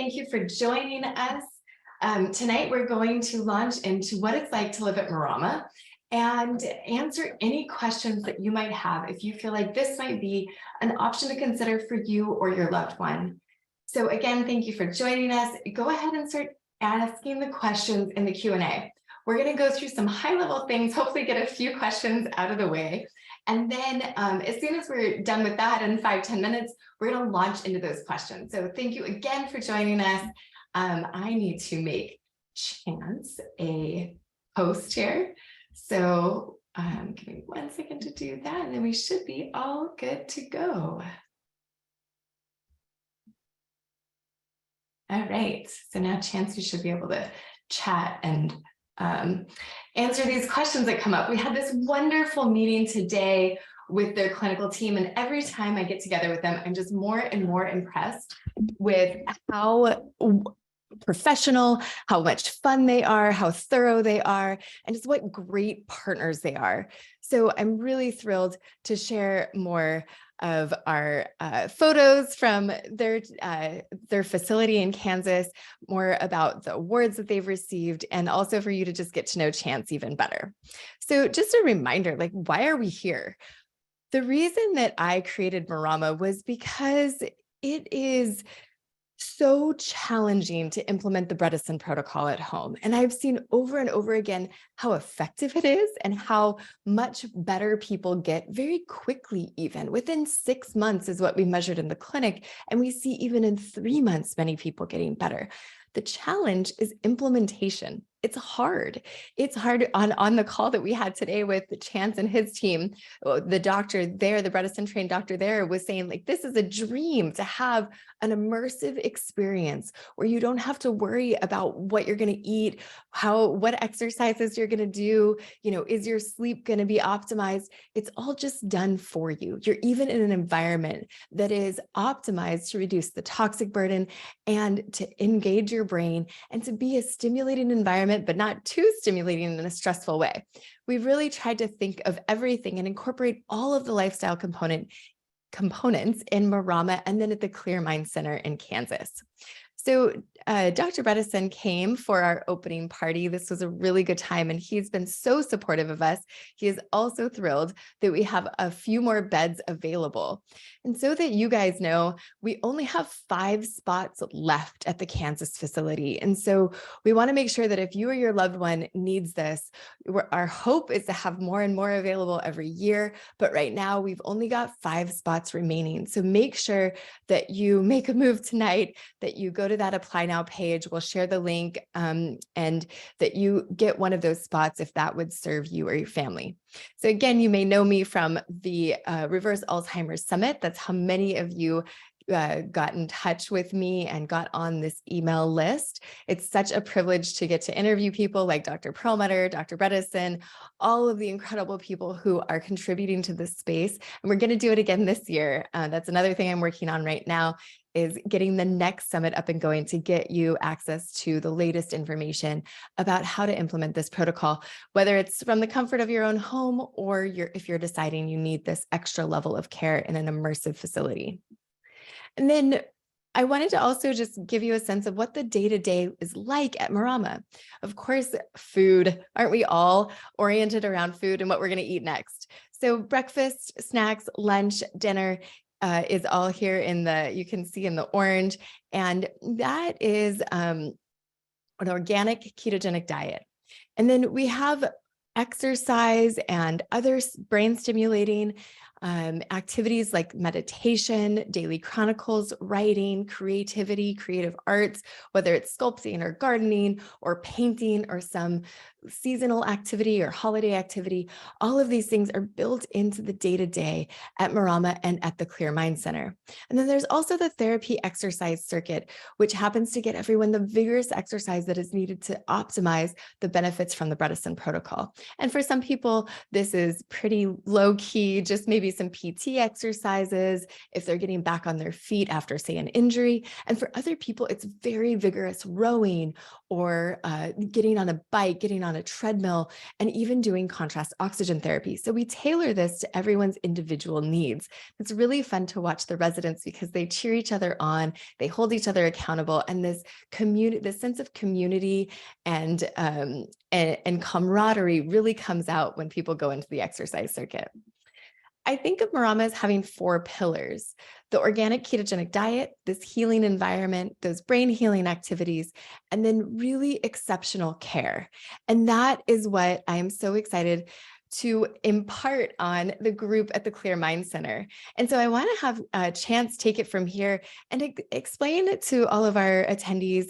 thank you for joining us. Tonight, we're going to launch into what it's like to live at Marama and answer any questions that you might have if you feel like this might be an option to consider for you or your loved one. So again, thank you for joining us. Go ahead and start asking the questions in the Q&A. We're going to go through some high-level things, hopefully get a few questions out of the way. And then as soon as we're done with that in 5-10 minutes, we're going to launch into those questions. So thank you again for joining us. I need to make Chance a host here. So give me 1 second to do that, and then we should be all good to go. All right, so now Chance, you should be able to chat and answer these questions that come up. We had this wonderful meeting today with their clinical team, and every time I get together with them, I'm just more and more impressed with how professional, how much fun they are, how thorough they are, and just what great partners they are. So I'm really thrilled to share more of our photos from their facility in Kansas, more about the awards that they've received, and also for you to just get to know Chance even better. So just a reminder, like, why are we here? The reason that I created Marama was because it is so challenging to implement the Bredesen Protocol at home. And I've seen over and over again how effective it is and how much better people get very quickly, even within 6 months is what we measured in the clinic. And we see even in 3 months, many people getting better. The challenge is implementation. It's hard. It's hard on the call that we had today with Chance and his team. The doctor there, the Bredesen trained doctor there, was saying, like, this is a dream to have an immersive experience where you don't have to worry about what you're going to eat, what exercises you're going to do, is your sleep going to be optimized? It's all just done for you. You're even in an environment that is optimized to reduce the toxic burden and to engage your brain and to be a stimulating environment, but not too stimulating in a stressful way. We've really tried to think of everything and incorporate all of the lifestyle components in Marama and then at the Clear Mind Center in Kansas. So Dr. Bredesen came for our opening party. This was a really good time, and he's been so supportive of us. He is also thrilled that we have a few more beds available. And so that you guys know, we only have 5 spots left at the Kansas facility. And so we want to make sure that if you or your loved one needs this, our hope is to have more and more available every year. But right now, we've only got 5 spots remaining. So make sure that you make a move tonight, that you go to that Apply Now page. We'll share the link, and that you get one of those spots if that would serve you or your family. So again, you may know me from the Reverse Alzheimer's Summit. That's how many of you got in touch with me and got on this email list. It's such a privilege to get to interview people like Dr. Perlmutter, Dr. Bredesen, all of the incredible people who are contributing to this space. And we're going to do it again this year. That's another thing I'm working on right now, is getting the next summit up and going to get you access to the latest information about how to implement this protocol, whether it's from the comfort of your own home or if you're deciding you need this extra level of care in an immersive facility. And then I wanted to also just give you a sense of what the day-to-day is like at Marama. Of course, food. Aren't we all oriented around food and what we're going to eat next? So breakfast, snacks, lunch, dinner is all here you can see in the orange. And that is an organic ketogenic diet. And then we have exercise and other brain stimulating activities like meditation, daily chronicles, writing, creativity, creative arts, whether it's sculpting or gardening or painting or some seasonal activity or holiday activity. All of these things are built into the day-to-day at Marama and at the Clear Mind Center. And then there's also the therapy exercise circuit, which happens to get everyone the vigorous exercise that is needed to optimize the benefits from the Bredesen Protocol. And for some people, this is pretty low-key, just maybe be some PT exercises if they're getting back on their feet after, say, an injury. And for other people, it's very vigorous rowing or getting on a bike, getting on a treadmill, and even doing contrast oxygen therapy. So we tailor this to everyone's individual needs. It's really fun to watch the residents because they cheer each other on, they hold each other accountable, and this sense of community and camaraderie really comes out when people go into the exercise circuit. I think of Marama as having 4 pillars: the organic ketogenic diet, this healing environment, those brain healing activities, and then really exceptional care. And that is what I am so excited to impart on the group at the Clear Mind Center. And so I want to have Chance take it from here and explain it to all of our attendees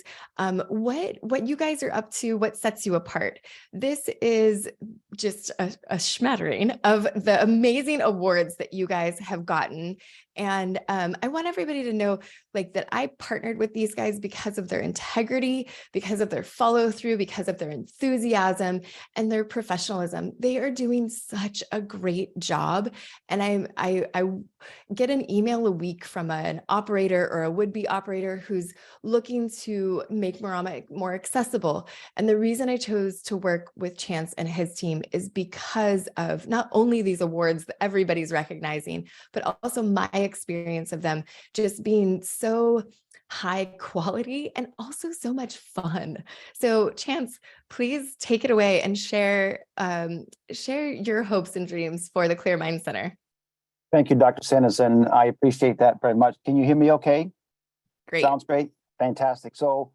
what you guys are up to, what sets you apart. This is just a smattering of the amazing awards that you guys have gotten. And I want everybody to know that I partnered with these guys because of their integrity, because of their follow through, because of their enthusiasm and their professionalism. They are doing such a great job. And I get an email a week from an operator or a would-be operator who's looking to make Marama more accessible. And the reason I chose to work with Chance and his team is because of not only these awards that everybody's recognizing, but also my experience of them just being so high quality and also so much fun. So Chance, please take it away and share your hopes and dreams for the Clear Mind Center. Thank you, Dr. Sanderson. I appreciate that very much. Can you hear me okay? Great. Sounds great. Fantastic. So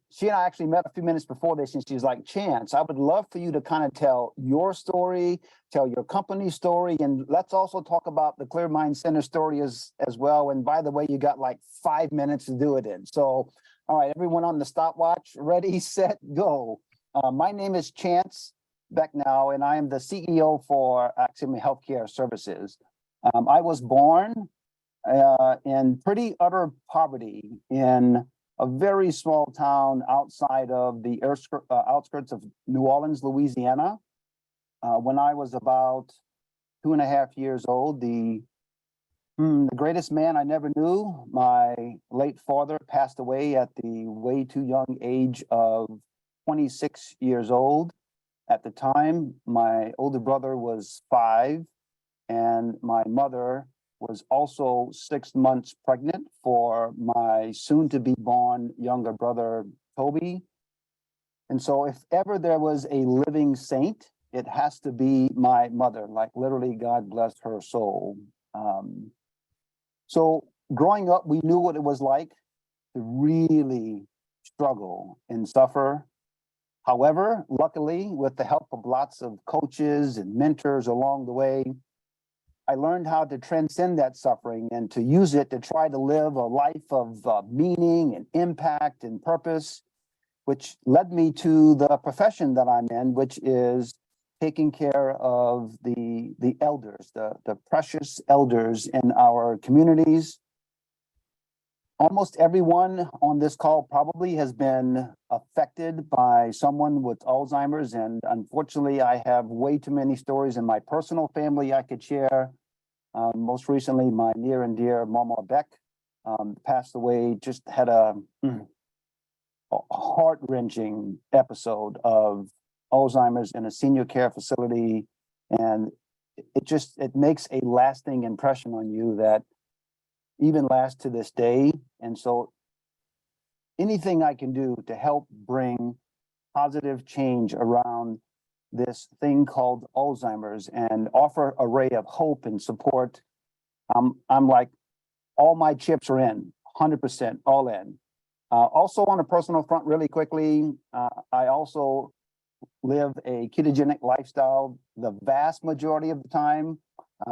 she and I actually met a few minutes before this, and she's like, Chance, I would love for you to kind of tell your story, tell your company story, and let's also talk about the Clear Mind Center story as well. And by the way, you got like 5 minutes to do it in. So, all right, everyone on the stopwatch, ready, set, go. My name is Chance Becknow, and I am the CEO for Axiom Healthcare Services. I was born in pretty utter poverty in a very small town outside of the outskirts of New Orleans, Louisiana. When I was about 2.5 years old, the greatest man I never knew, my late father, passed away at the way too young age of 26 years old. At the time, my older brother was 5, and my mother was also 6 months pregnant for my soon-to-be born younger brother, Toby. And so if ever there was a living saint, it has to be my mother, like literally, God bless her soul. So growing up, we knew what it was like to really struggle and suffer. However, luckily, with the help of lots of coaches and mentors along the way, I learned how to transcend that suffering and to use it to try to live a life of meaning and impact and purpose, which led me to the profession that I'm in, which is taking care of the elders, the precious elders in our communities. Almost everyone on this call probably has been affected by someone with Alzheimer's, and unfortunately, I have way too many stories in my personal family I could share. Most recently, my near and dear Mama Beck passed away, just had a heart-wrenching episode of Alzheimer's in a senior care facility. And it makes a lasting impression on you that even lasts to this day. And so anything I can do to help bring positive change around this thing called Alzheimer's and offer a ray of hope and support, I'm like, all my chips are in, 100% all in. Also on a personal front, really quickly, I also live a ketogenic lifestyle the vast majority of the time.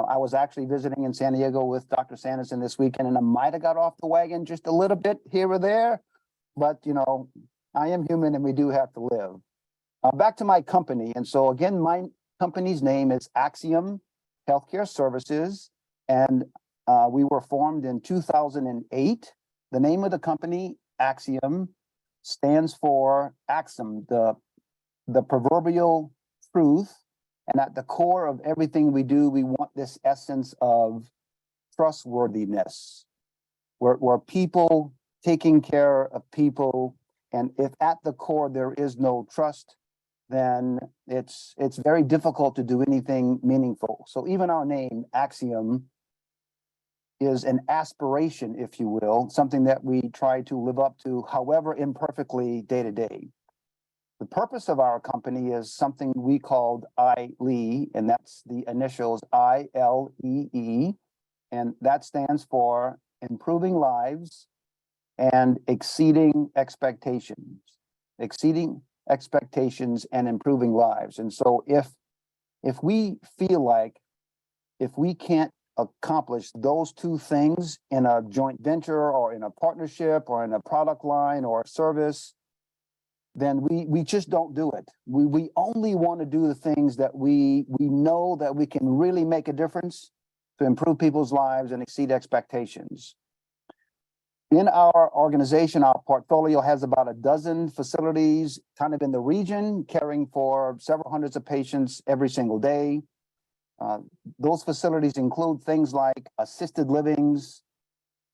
I was actually visiting in San Diego with Dr. Sanderson this weekend, and I might have got off the wagon just a little bit here or there, but I am human and we do have to live. Back to my company. And so again, my company's name is Axiom Healthcare Services, and we were formed in 2008. The name of the company, Axiom, stands for Axiom, the proverbial truth And at the core of everything we do, we want this essence of trustworthiness, where people taking care of people. And if at the core there is no trust, then it's very difficult to do anything meaningful. So even our name, Axiom, is an aspiration, if you will, something that we try to live up to, however imperfectly, day to day. The purpose of our company is something we called ILEE, and that's the initials ILEE, and that stands for improving lives and exceeding expectations. Exceeding expectations and improving lives. And so if we feel like if we can't accomplish those two things in a joint venture or in a partnership or in a product line or a service, then we just don't do it. We only want to do the things that we know that we can really make a difference to improve people's lives and exceed expectations. In our organization, our portfolio has about a dozen facilities kind of in the region, caring for several hundreds of patients every single day. Those facilities include things like assisted livings,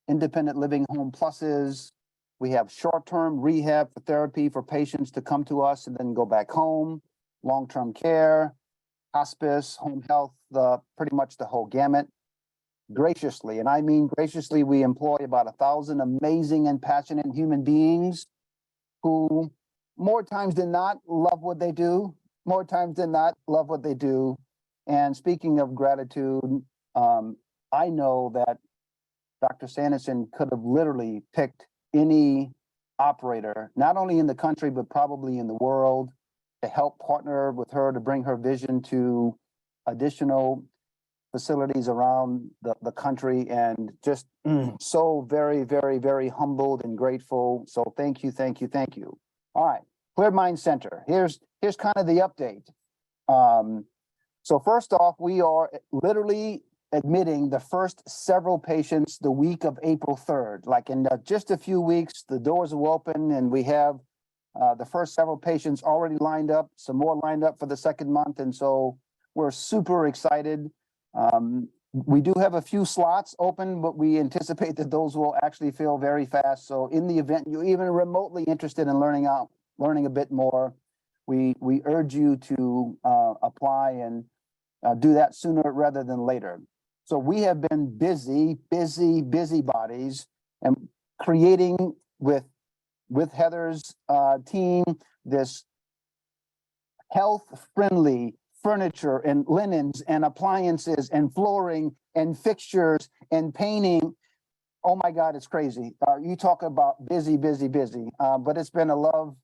independent living home pluses. We have short-term rehab for therapy for patients to come to us and then go back home, long-term care, hospice, home health, pretty much the whole gamut. Graciously, and I mean graciously, we employ about 1,000 amazing and passionate human beings who more times than not love what they do, And speaking of gratitude, I know that Dr. Sanderson could have literally picked any operator, not only in the country, but probably in the world, to help partner with her to bring her vision to additional facilities around the country, and just so very, very, very humbled and grateful. So thank you. All right, Cleared Mind Center. Here's kind of the update. So first off, we are literally admitting the first several patients the week of April 3rd. Like in just a few weeks, the doors will open and we have the first several patients already lined up, some more lined up for the second month. And so we're super excited. We do have a few slots open, but we anticipate that those will actually fill very fast. So in the event you're even remotely interested in learning a bit more, we urge you to apply and do that sooner rather than later. So we have been busy bodies and creating with Heather's team this health-friendly furniture and linens and appliances and flooring and fixtures and painting. Oh my God, it's crazy. You talk about busy, but it's been a lot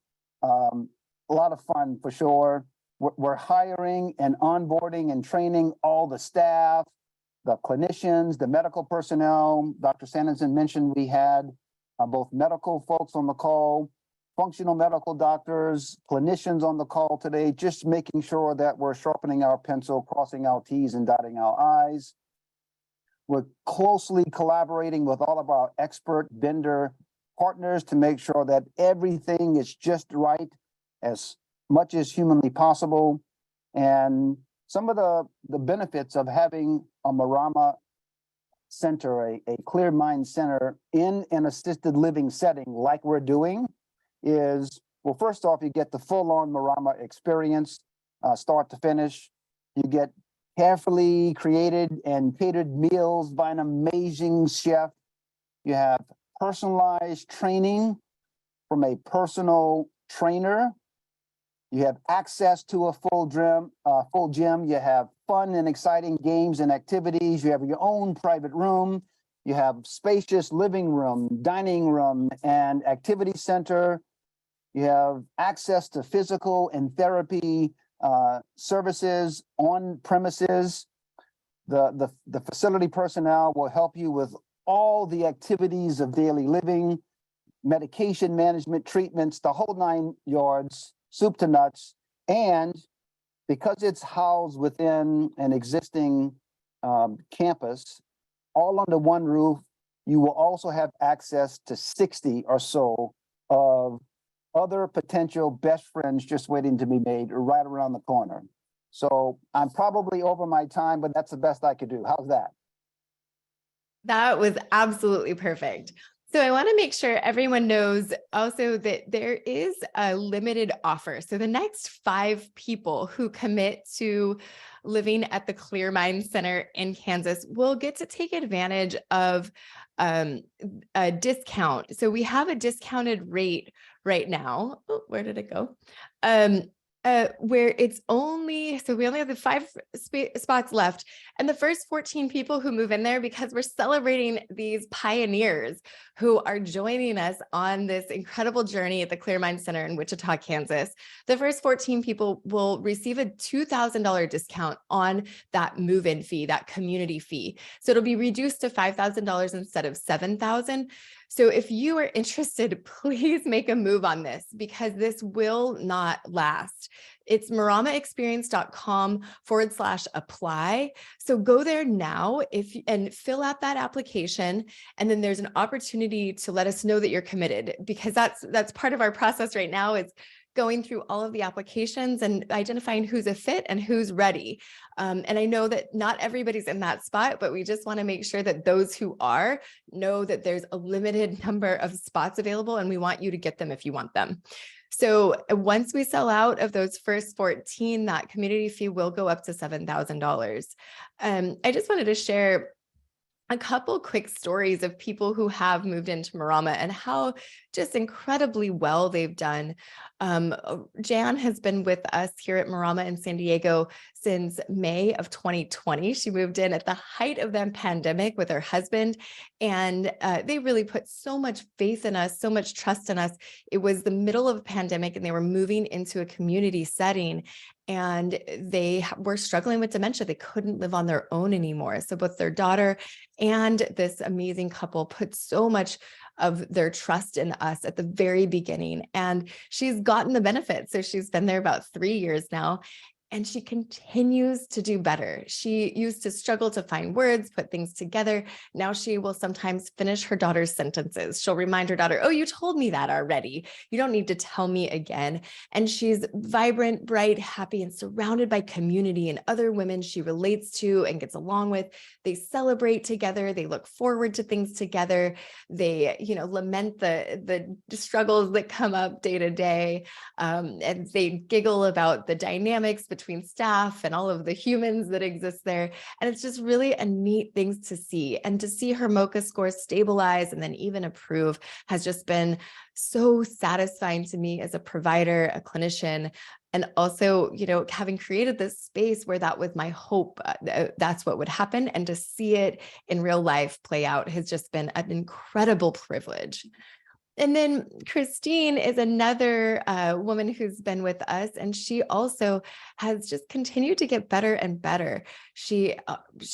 of fun for sure. We're hiring and onboarding and training all the staff, the clinicians, the medical personnel. Dr. Sanderson mentioned we had both medical folks on the call, functional medical doctors, clinicians on the call today, just making sure that we're sharpening our pencil, crossing our T's and dotting our I's. We're closely collaborating with all of our expert vendor partners to make sure that everything is just right as much as humanly possible. And some of the benefits of having a Marama center, a Clear Mind Center in an assisted living setting like we're doing is, well, first off, you get the full-on Marama experience, start to finish. You get carefully created and catered meals by an amazing chef. You have personalized training from a personal trainer. You have access to a full gym. You have fun and exciting games and activities. You have your own private room. You have spacious living room, dining room, and activity center. You have access to physical and therapy services on premises. The facility personnel will help you with all the activities of daily living, medication management, treatments, the whole 9 yards, soup to nuts. And because it's housed within an existing campus, all under one roof, you will also have access to 60 or so of other potential best friends just waiting to be made right around the corner. So I'm probably over my time, but that's the best I could do. How's that? That was absolutely perfect. So I want to make sure everyone knows also that there is a limited offer. So the next 5 people who commit to living at the Clear Mind Center in Kansas will get to take advantage of a discount. So we have a discounted rate right now. Oh, where did it go? Where it's only, so we only have the 5 spots left, and the first 14 people who move in there, because we're celebrating these pioneers who are joining us on this incredible journey at the Clear Mind Center in Wichita, Kansas. The first 14 people will receive a $2,000 discount on that move-in fee, that community fee. So it'll be reduced to $5,000 instead of $7,000. So if you are interested, please make a move on this, because this will not last. It's maramaexperience.com/apply. So go there now and fill out that application. And then there's an opportunity to let us know that you're committed, because that's part of our process right now, is going through all of the applications and identifying who's a fit and who's ready. And I know that not everybody's in that spot, but we just want to make sure that those who are know that there's a limited number of spots available, and we want you to get them if you want them. So once we sell out of those first 14, that community fee will go up to $7,000. I just wanted to share a couple quick stories of people who have moved into Marama and how just incredibly well they've done. Jan has been with us here at Marama in San Diego since May of 2020. She moved in at the height of the pandemic with her husband, and they really put so much faith in us, so much trust in us. It was the middle of a pandemic, and they were moving into a community setting, and they were struggling with dementia. They couldn't live on their own anymore. So both their daughter and this amazing couple put so much of their trust in us at the very beginning, and she's gotten the benefits. So she's been there about 3 years now, and she continues to do better. She used to struggle to find words, put things together. Now she will sometimes finish her daughter's sentences. She'll remind her daughter, "Oh, you told me that already. You don't need to tell me again." And she's vibrant, bright, happy, and surrounded by community and other women she relates to and gets along with. They celebrate together. They look forward to things together. They, lament the struggles that come up day to day. And they giggle about the dynamics between staff and all of the humans that exist there. And it's just really a neat thing to see. And to see her MOCA score stabilize and then even improve has just been so satisfying to me as a provider, a clinician, and also, having created this space where that was my hope, that's what would happen. And to see it in real life play out has just been an incredible privilege. And then Christine is another woman who's been with us, and she also has just continued to get better and better. She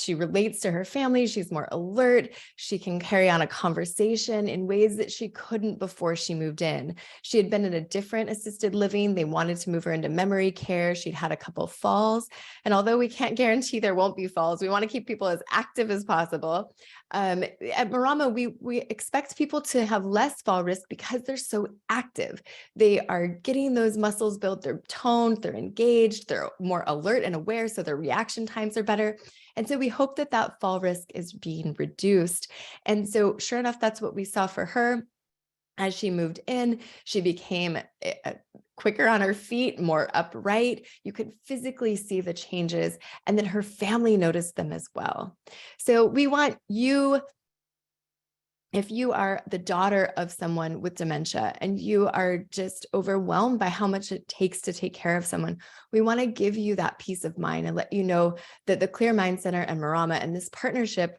relates to her family. She's more alert. She can carry on a conversation in ways that she couldn't before she moved in. She had been in a different assisted living. They wanted to move her into memory care. She'd had a couple falls. And although we can't guarantee there won't be falls, we want to keep people as active as possible. At Marama, we expect people to have less fall risk because they're so active. They are getting those muscles built, they're toned, they're engaged, they're more alert and aware, so their reaction times are better. And so we hope that that fall risk is being reduced. And so sure enough, that's what we saw for her. As she moved in, she became quicker on her feet, more upright. You could physically see the changes, and then her family noticed them as well. So we want you, if you are the daughter of someone with dementia and you are just overwhelmed by how much it takes to take care of someone, we want to give you that peace of mind and let you know that the Clear Mind Center and Marama and this partnership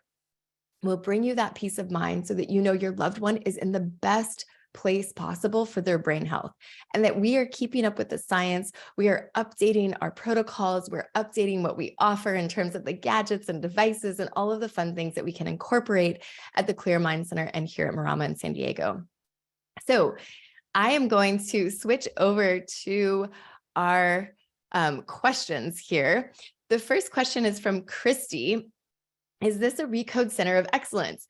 will bring you that peace of mind so that you know your loved one is in the best place possible for their brain health, and that we are keeping up with the science. We are updating our protocols. We're updating what we offer in terms of the gadgets and devices and all of the fun things that we can incorporate at the Clear Mind Center and here at Marama in San Diego. So I am going to switch over to our questions here. The first question is from Christy. Is this a Recode Center of Excellence?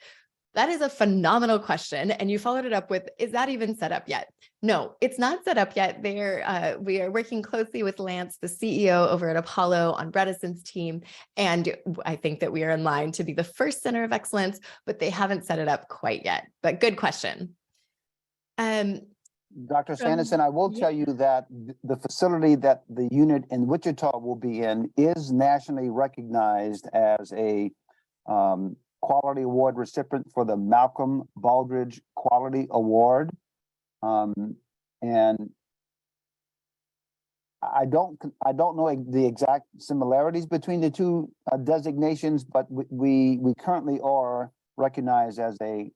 That is a phenomenal question. And you followed it up with, is that even set up yet? No, it's not set up yet. We are working closely with Lance, the CEO over at Apollo, on Bredesen's team. And I think that we are in line to be the first center of excellence, but they haven't set it up quite yet. But good question. Dr. Sanderson, I will tell you that the facility that the unit in Wichita will be in is nationally recognized as a Quality Award recipient for the Malcolm Baldrige Quality Award. And I don't know the exact similarities between the two designations, but we currently are recognized as a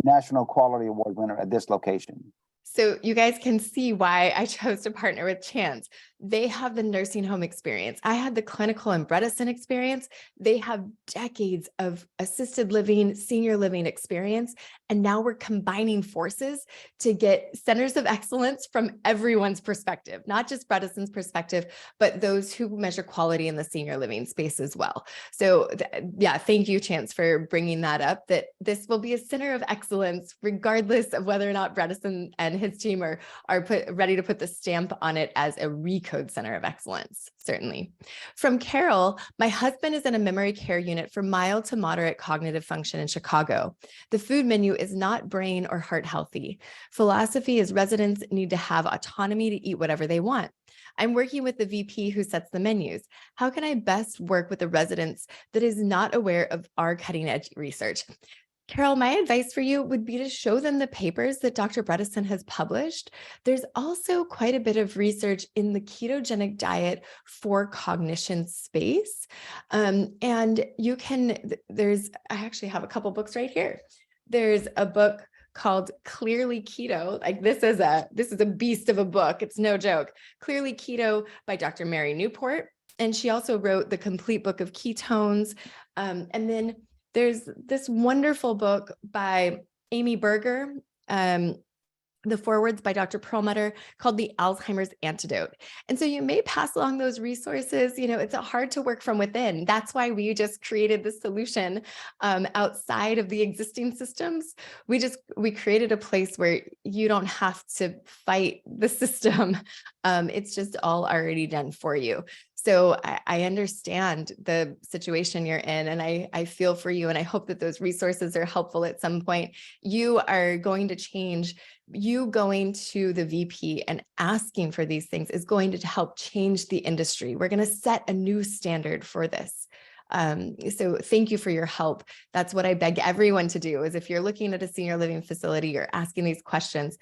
National Quality Award winner at this location. So you guys can see why I chose to partner with Chance. They have the nursing home experience. I had the clinical and Bredesen experience. They have decades of assisted living, senior living experience. And now we're combining forces to get centers of excellence from everyone's perspective, not just Bredesen's perspective, but those who measure quality in the senior living space as well. So yeah, thank you, Chance, for bringing that up, that this will be a center of excellence, regardless of whether or not Bredesen and his team are ready to put the stamp on it as a recode center of excellence, certainly. From Carol, my husband is in a memory care unit for mild to moderate cognitive function in Chicago. The food menu is not brain or heart healthy. Philosophy is residents need to have autonomy to eat whatever they want. I'm working with the VP who sets the menus. How can I best work with the residents that is not aware of our cutting edge research? Carol, my advice for you would be to show them the papers that Dr. Bredesen has published. There's also quite a bit of research in the ketogenic diet for cognition space. And you can, I actually have a couple books right here. There's a book called Clearly Keto. Like this is a beast of a book. It's no joke. Clearly Keto by Dr. Mary Newport. And she also wrote the complete book of ketones. And then there's this wonderful book by Amy Berger, the forewords by Dr. Perlmutter, called The Alzheimer's Antidote. And so you may pass along those resources. You know, it's hard to work from within. That's why we just created this solution outside of the existing systems. We created a place where you don't have to fight the system. It's just all already done for you. So I understand the situation you're in, and I feel for you, and I hope that those resources are helpful at some point. You are going to change. You going to the VP and asking for these things is going to help change the industry. We're going to set a new standard for this. So thank you for your help. That's what I beg everyone to do, is if you're looking at a senior living facility or asking these questions,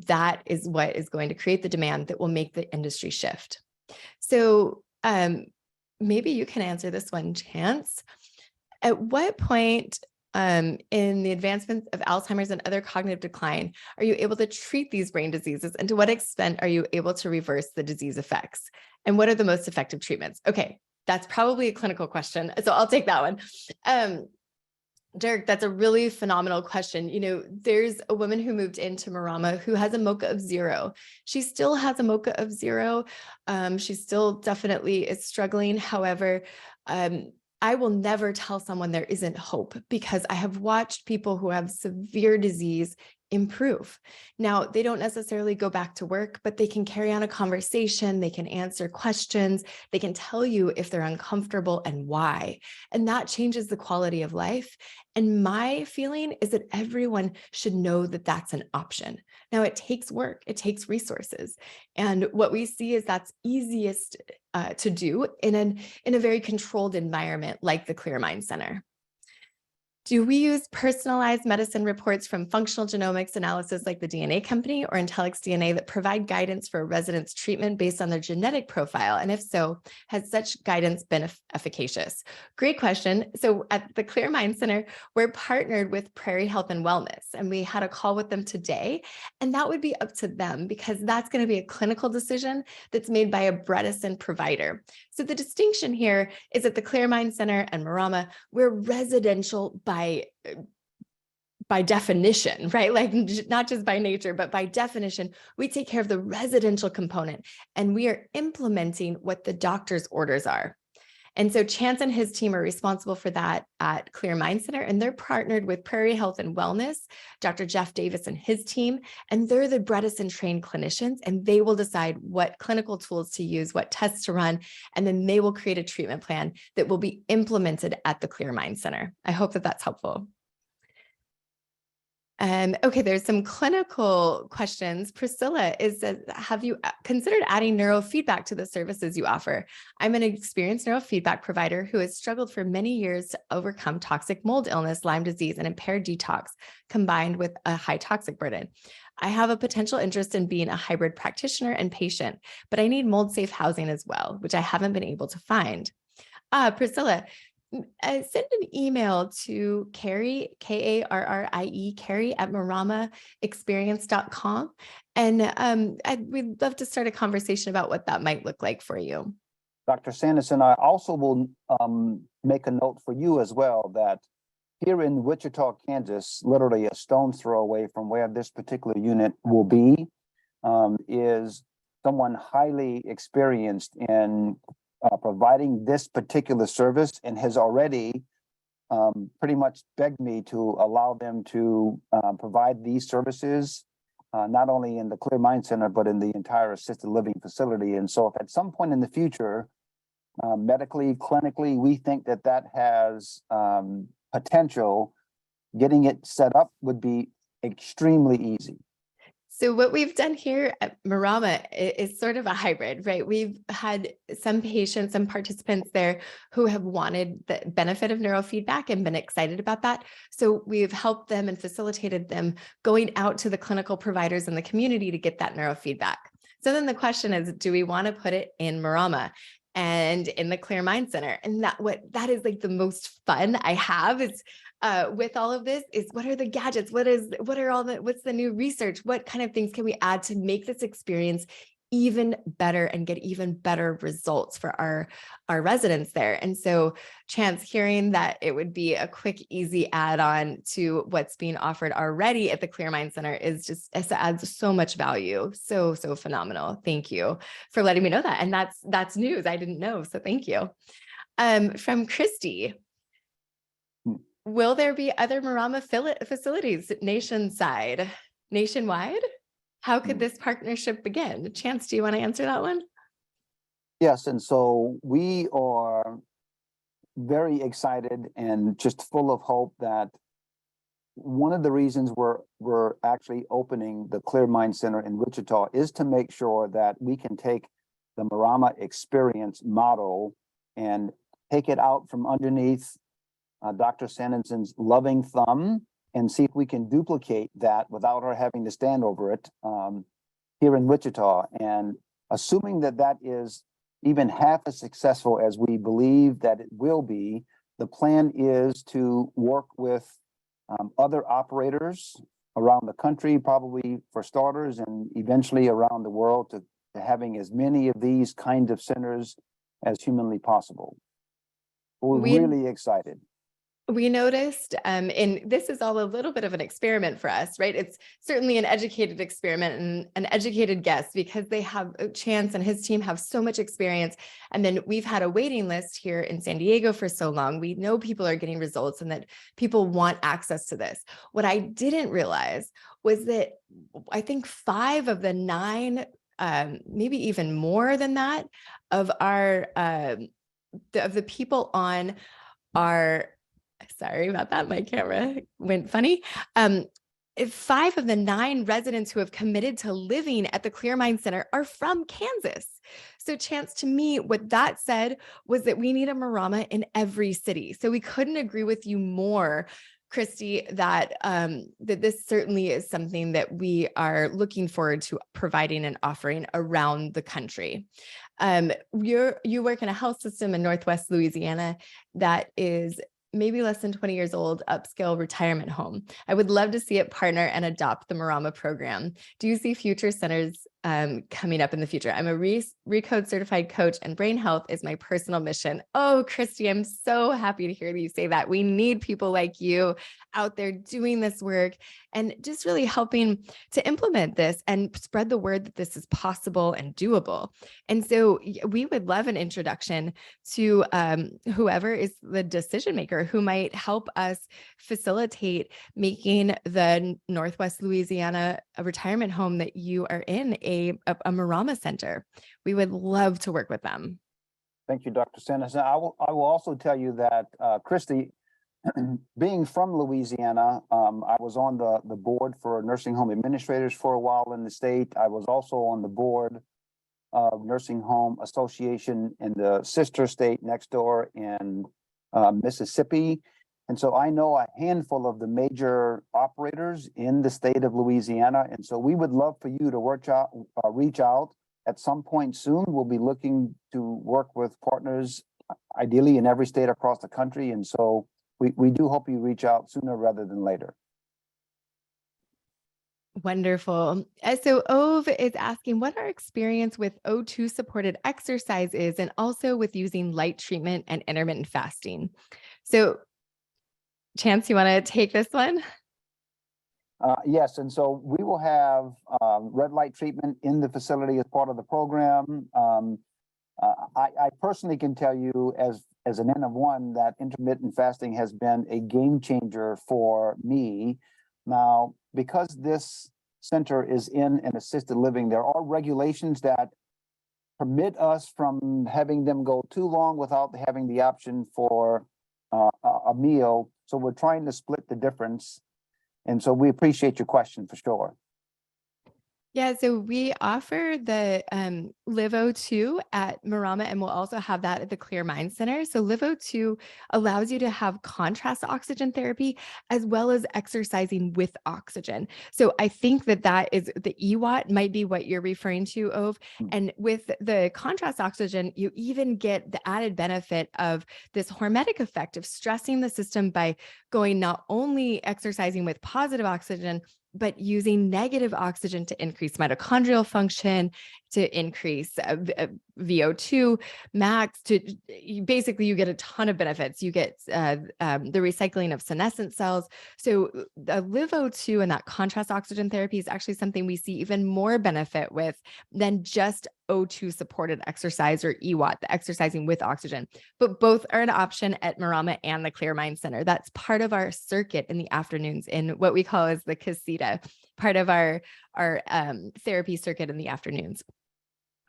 that is what is going to create the demand that will make the industry shift. So maybe you can answer this one, Chance. At what point in the advancements of Alzheimer's and other cognitive decline are you able to treat these brain diseases? And to what extent are you able to reverse the disease effects? And what are the most effective treatments? Okay, that's probably a clinical question, so I'll take that one. Dirk, that's a really phenomenal question. You know, there's a woman who moved into Marama who has a MoCA of 0. She still has a MoCA of 0. She still definitely is struggling. However, I will never tell someone there isn't hope, because I have watched people who have severe disease improve. Now, they don't necessarily go back to work, but they can carry on a conversation. They can answer questions. They can tell you if they're uncomfortable and why. And that changes the quality of life. And my feeling is that everyone should know that that's an option. Now, it takes work. It takes resources. And what we see is that's easiest to do in a very controlled environment like the Clear Mind Center. Do we use personalized medicine reports from functional genomics analysis like the DNA company or Intellex DNA that provide guidance for a resident's treatment based on their genetic profile? And if so, has such guidance been efficacious? Great question. So at the Clear Mind Center, we're partnered with Prairie Health and Wellness, and we had a call with them today. And that would be up to them, because that's going to be a clinical decision that's made by a Bredesen provider. So the distinction here is that the Clear Mind Center and Marama, we're residential by definition, right? Like not just by nature, but by definition, we take care of the residential component, and we are implementing what the doctor's orders are. And so Chance and his team are responsible for that at Clear Mind Center, and they're partnered with Prairie Health and Wellness, Dr. Jeff Davis and his team, and they're the Bredesen trained clinicians, and they will decide what clinical tools to use, what tests to run, and then they will create a treatment plan that will be implemented at the Clear Mind Center. I hope that that's helpful. Okay, there's some clinical questions. Priscilla have you considered adding neurofeedback to the services you offer? I'm an experienced neurofeedback provider who has struggled for many years to overcome toxic mold illness, Lyme disease, and impaired detox combined with a high toxic burden. I have a potential interest in being a hybrid practitioner and patient, but I need mold safe housing as well, which I haven't been able to find. Priscilla, send an email to Carrie, Karrie, Carrie at maramaexperience.com. And we'd love to start a conversation about what that might look like for you. Dr. Sanderson, I also will make a note for you as well that here in Wichita, Kansas, literally a stone's throw away from where this particular unit will be, is someone highly experienced in providing this particular service and has already pretty much begged me to allow them to provide these services, not only in the Clear Mind Center, but in the entire assisted living facility. And so if at some point in the future, medically, clinically, we think that that has potential, getting it set up would be extremely easy. So what we've done here at Marama is sort of a hybrid, right? We've had some patients, some participants there who have wanted the benefit of neurofeedback and been excited about that. So we've helped them and facilitated them going out to the clinical providers in the community to get that neurofeedback. So then the question is, do we want to put it in Marama and in the Clear Mind Center? And that is like the most fun I have is with all of this is what are the gadgets? What's the new research? What kind of things can we add to make this experience even better and get even better results for our residents there? And so Chance, hearing that it would be a quick, easy add-on to what's being offered already at the Clear Mind Center it adds so much value. So phenomenal. Thank you for letting me know that. And that's news I didn't know. So thank you. From Christy. Will there be other Marama facilities nationwide? How could this partnership begin? Chance, do you want to answer that one? Yes, and so we are very excited and just full of hope that one of the reasons we're actually opening the Clear Mind Center in Wichita is to make sure that we can take the Marama experience model and take it out from underneath Dr. Sanderson's loving thumb and see if we can duplicate that without her having to stand over it here in Wichita. And assuming that that is even half as successful as we believe that it will be, the plan is to work with other operators around the country, probably for starters, and eventually around the world to having as many of these kind of centers as humanly possible. We're really excited. We noticed, and this is all a little bit of an experiment for us, right? It's certainly an educated experiment and an educated guess because they have Chance and his team have so much experience. And then we've had a waiting list here in San Diego for so long. We know people are getting results and that people want access to this. What I didn't realize was that I think 5 of the 9, maybe even more than that, of the people on our sorry about that. My camera went funny. 5 of the 9 residents who have committed to living at the Clear Mind Center are from Kansas. So Chance, to me, what that said was that we need a Marama in every city. So we couldn't agree with you more, Christy, that this certainly is something that we are looking forward to providing and offering around the country. You work in a health system in Northwest Louisiana that is maybe less than 20 years old, upscale retirement home. I would love to see it partner and adopt the Marama program. Do you see future centers coming up in the future? I'm a Recode certified coach, and brain health is my personal mission. Oh, Christy, I'm so happy to hear you say that. We need people like you out there doing this work and just really helping to implement this and spread the word that this is possible and doable. And so we would love an introduction to whoever is the decision maker who might help us facilitate making the Northwest Louisiana retirement home that you are in a Marama center. We would love to work with them. Thank you, Dr. Sanderson. I will also tell you that, Christy, being from Louisiana, I was on the board for nursing home administrators for a while in the state. I was also on the board of Nursing Home Association in the sister state next door in Mississippi. And so I know a handful of the major operators in the state of Louisiana. And so we would love for you to reach out at some point soon. We'll be looking to work with partners, ideally in every state across the country. And so we do hope you reach out sooner rather than later. Wonderful. So Ove is asking what our experience with O2 supported exercise is, and also with using light treatment and intermittent fasting. So Chance, you want to take this one? Yes, and so we will have red light treatment in the facility as part of the program. I personally can tell you as an N of one that intermittent fasting has been a game changer for me. Now, because this center is in an assisted living, there are regulations that permit us from having them go too long without having the option for a meal. So we're trying to split the difference. And so we appreciate your question for sure. Yeah, so we offer the Live O2 at Marama, and we'll also have that at the Clear Mind Center. So Live O2 allows you to have contrast oxygen therapy as well as exercising with oxygen. So I think that is the EWAT might be what you're referring to, Ove. And with the contrast oxygen, you even get the added benefit of this hormetic effect of stressing the system by going not only exercising with positive oxygen, but using negative oxygen to increase mitochondrial function, to increase VO2 max, basically you get a ton of benefits. You get the recycling of senescent cells. So the Live O2 and that contrast oxygen therapy is actually something we see even more benefit with than just O2 supported exercise or EWAT, the exercising with oxygen. But both are an option at Marama and the Clear Mind Center. That's part of our circuit in the afternoons in what we call as the casita, part of our therapy circuit in the afternoons.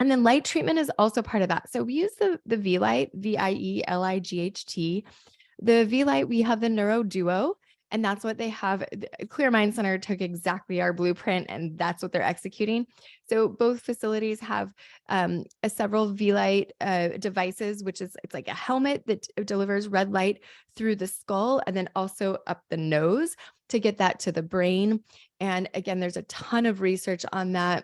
And then light treatment is also part of that. So we use the V-Light, VIELIGHT. The V-Light, we have the Neuro Duo, and that's what they have. Clear Mind Center took exactly our blueprint, and that's what they're executing. So both facilities have several V-Light devices, it's like a helmet that delivers red light through the skull and then also up the nose to get that to the brain. And again, there's a ton of research on that.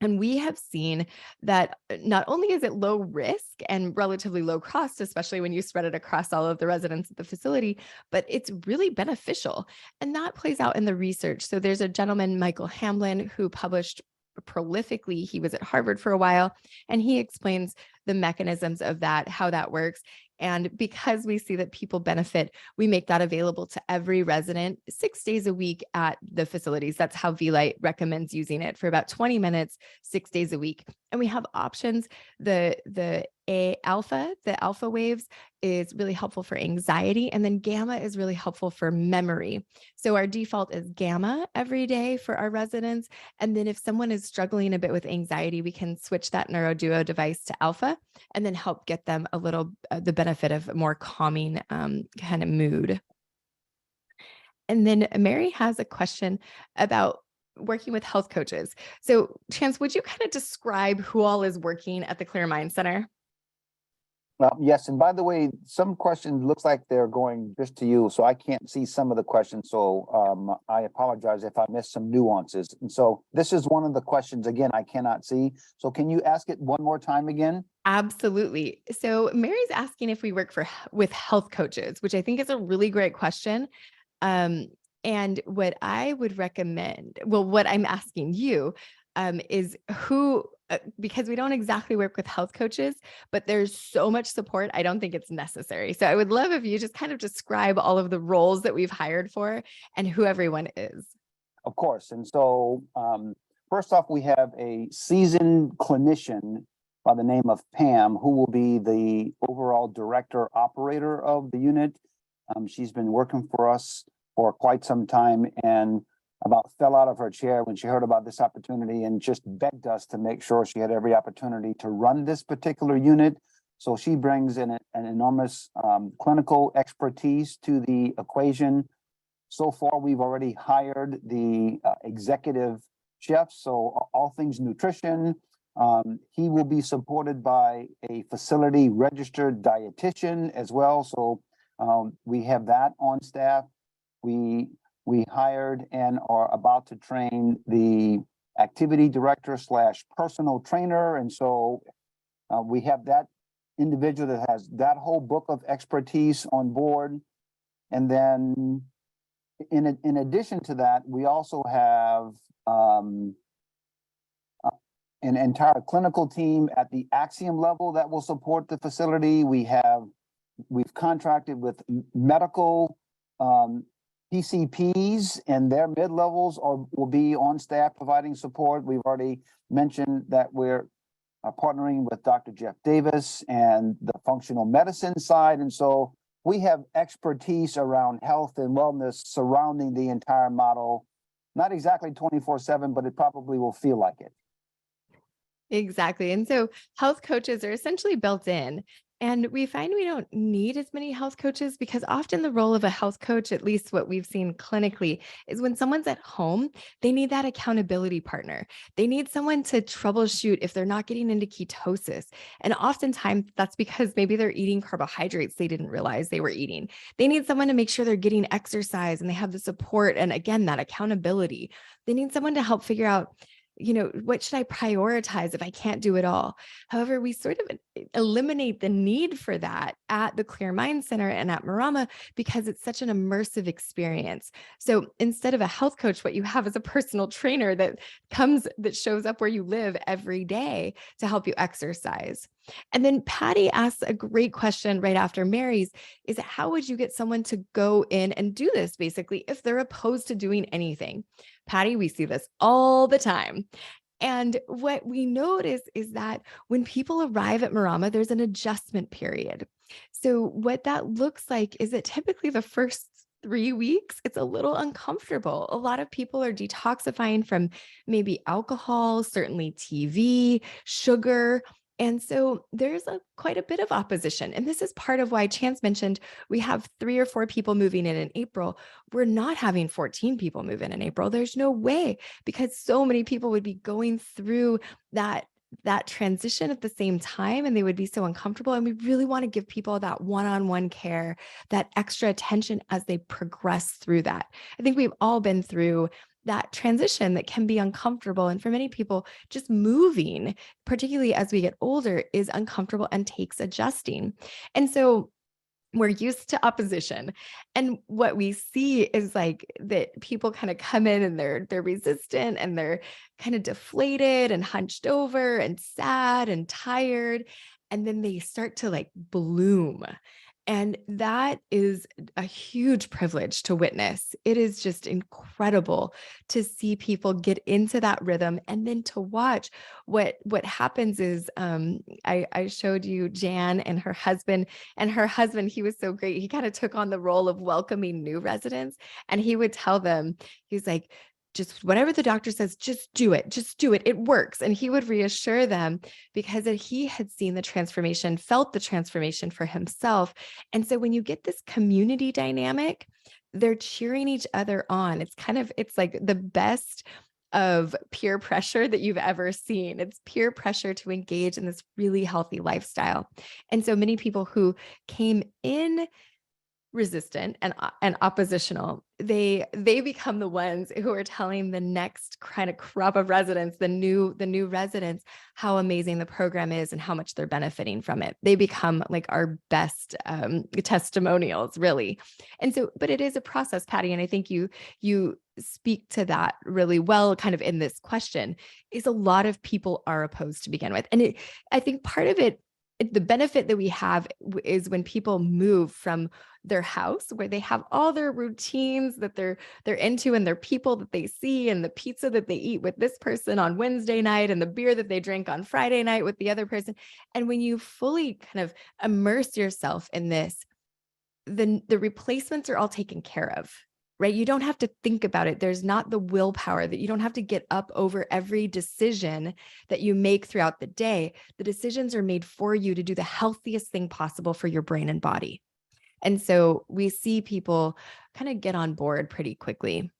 And we have seen that not only is it low risk and relatively low cost, especially when you spread it across all of the residents at the facility, but it's really beneficial. And that plays out in the research. So there's a gentleman, Michael Hamblin, who published prolifically. He was at Harvard for a while, and he explains the mechanisms of that, how that works. And because we see that people benefit, we make that available to every resident 6 days a week at the facilities. That's how V-Light recommends using it, for about 20 minutes, 6 days a week. And we have options. The alpha waves is really helpful for anxiety. And then gamma is really helpful for memory. So our default is gamma every day for our residents. And then if someone is struggling a bit with anxiety, we can switch that NeuroDuo device to alpha and then help get them a little, the benefit of a more calming kind of mood. And then Mary has a question about working with health coaches. So Chance, would you kind of describe who all is working at the Clear Mind Center? Yes, and by the way, some questions looks like they're going just to you, so I can't see some of the questions. So I apologize if I missed some nuances. And so this is one of the questions, again, I cannot see. So can you ask it one more time again? Absolutely. So Mary's asking if we work with health coaches, which I think is a really great question. Um, and what I would recommend, well, what I'm asking you is because we don't exactly work with health coaches, but there's so much support, I don't think it's necessary. So I would love if you just kind of describe all of the roles that we've hired for and who everyone is. Of course. And so first off, we have a seasoned clinician by the name of Pam, who will be the overall director operator of the unit. She's been working for us for quite some time and about fell out of her chair when she heard about this opportunity and just begged us to make sure she had every opportunity to run this particular unit. So she brings in an enormous clinical expertise to the equation. So far, we've already hired the executive chef, so all things nutrition. He will be supported by a facility registered dietitian as well. So we have that on staff. We hired and are about to train the activity director / personal trainer. And so we have that individual that has that whole book of expertise on board. And then in addition to that, we also have an entire clinical team at the Axiom level that will support the facility. We've contracted with medical PCPs, and their mid-levels will be on staff providing support. We've already mentioned that we're partnering with Dr. Jeff Davis and the functional medicine side. And so we have expertise around health and wellness surrounding the entire model. Not exactly 24/7, but it probably will feel like it. Exactly. And so health coaches are essentially built in. And we find we don't need as many health coaches because often the role of a health coach, at least what we've seen clinically, is when someone's at home, they need that accountability partner. They need someone to troubleshoot if they're not getting into ketosis. And oftentimes that's because maybe they're eating carbohydrates they didn't realize they were eating. They need someone to make sure they're getting exercise and they have the support. And again, that accountability. They need someone to help figure out, what should I prioritize if I can't do it all? However, we sort of eliminate the need for that at the Clear Mind Center and at Marama because it's such an immersive experience. So instead of a health coach, what you have is a personal trainer that shows up where you live every day to help you exercise. And then Patty asks a great question right after Mary's is how would you get someone to go in and do this basically if they're opposed to doing anything? Patty, we see this all the time. And what we notice is that when people arrive at Marama, there's an adjustment period. So what that looks like is that typically the first 3 weeks, it's a little uncomfortable. A lot of people are detoxifying from maybe alcohol, certainly TV, sugar. And so there's quite a bit of opposition. And this is part of why Chance mentioned we have 3 or 4 people moving in April. We're not having 14 people move in April. There's no way because so many people would be going through that transition at the same time and they would be so uncomfortable. And we really want to give people that one-on-one care, that extra attention as they progress through that. I think we've all been through that transition that can be uncomfortable. And for many people, just moving, particularly as we get older, is uncomfortable and takes adjusting. And so we're used to opposition. And what we see is like that people kind of come in and they're resistant and they're kind of deflated and hunched over and sad and tired. And then they start to like bloom. And that is a huge privilege to witness. It is just incredible to see people get into that rhythm and then to watch what happens is I showed you Jan and her husband, he was so great. He kind of took on the role of welcoming new residents, and he would tell them, he's like, just whatever the doctor says, just do it. Just do it. It works. And he would reassure them because he had seen the transformation, felt the transformation for himself. And so when you get this community dynamic, they're cheering each other on. It's like the best of peer pressure that you've ever seen. It's peer pressure to engage in this really healthy lifestyle. And so many people who came in resistant and oppositional, they become the ones who are telling the next kind of crop of residents, the new residents, how amazing the program is and how much they're benefiting from it. They become like our best testimonials, really. And so, but it is a process, Patty, and I think you speak to that really well kind of in this question. Is a lot of people are opposed to begin with. And I think part of it, the benefit that we have is when people move from their house where they have all their routines that they're into and their people that they see and the pizza that they eat with this person on Wednesday night and the beer that they drink on Friday night with the other person. And when you fully kind of immerse yourself in this, then the replacements are all taken care of. Right? You don't have to think about it. There's not the willpower that you don't have to get up over every decision that you make throughout the day. The decisions are made for you to do the healthiest thing possible for your brain and body. And so we see people kind of get on board pretty quickly.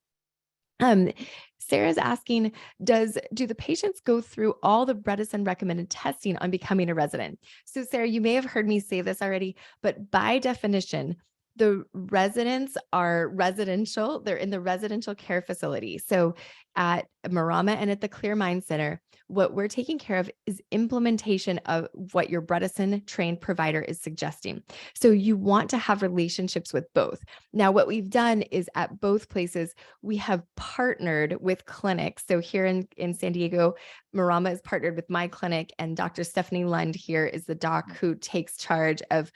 Sarah's asking, do the patients go through all the Bredesen recommended testing on becoming a resident? So Sarah, you may have heard me say this already, but by definition, the residents are residential. They're in the residential care facility. So at Marama and at the Clear Mind Center, what we're taking care of is implementation of what your Bredesen trained provider is suggesting. So you want to have relationships with both. Now, what we've done is at both places, we have partnered with clinics. So here in San Diego, Marama is partnered with my clinic, and Dr. Stephanie Lund here is the doc who takes charge of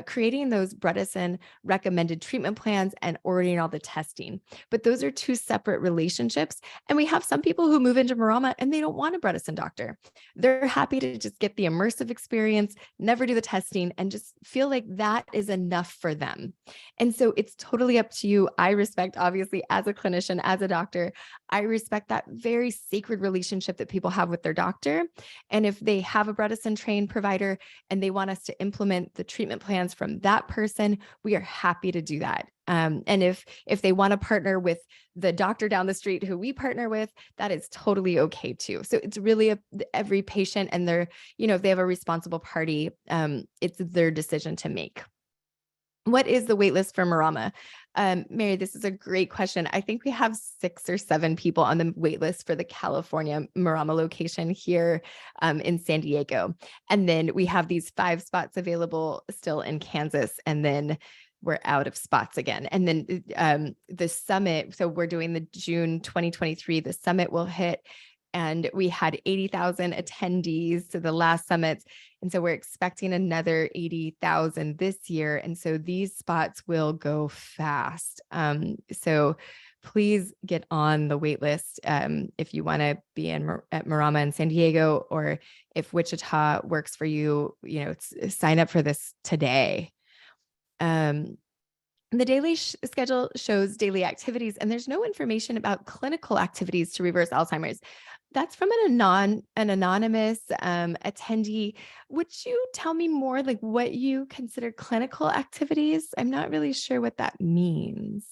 creating those Bredesen recommended treatment plans and ordering all the testing. But those are two separate relationships. And we have some people who move into Marama and they don't want a Bredesen doctor. They're happy to just get the immersive experience, never do the testing, and just feel like that is enough for them. And so it's totally up to you. I respect, obviously, as a clinician, as a doctor, I respect that very sacred relationship that people have with their doctor. And if they have a Bredesen trained provider and they want us to implement the treatment plans from that person, we are happy to do that. And if they want to partner with the doctor down the street who we partner with, that is totally okay too. So it's really every patient and their, if they have a responsible party, it's their decision to make. What is the wait list for Marama? Mary, this is a great question. I think we have 6 or 7 people on the wait list for the California Marama location here in San Diego. And then we have these 5 spots available still in Kansas. And then we're out of spots again. And then the summit, so we're doing the June 2023, the summit will hit, and we had 80,000 attendees to the last summits. And so we're expecting another 80,000 this year. And so these spots will go fast. So please get on the wait list if you want to be at Marama in San Diego, or if Wichita works for you, sign up for this today. The daily schedule shows daily activities, and there's no information about clinical activities to reverse Alzheimer's. That's from an anonymous attendee. Would you tell me more, like what you consider clinical activities? I'm not really sure what that means.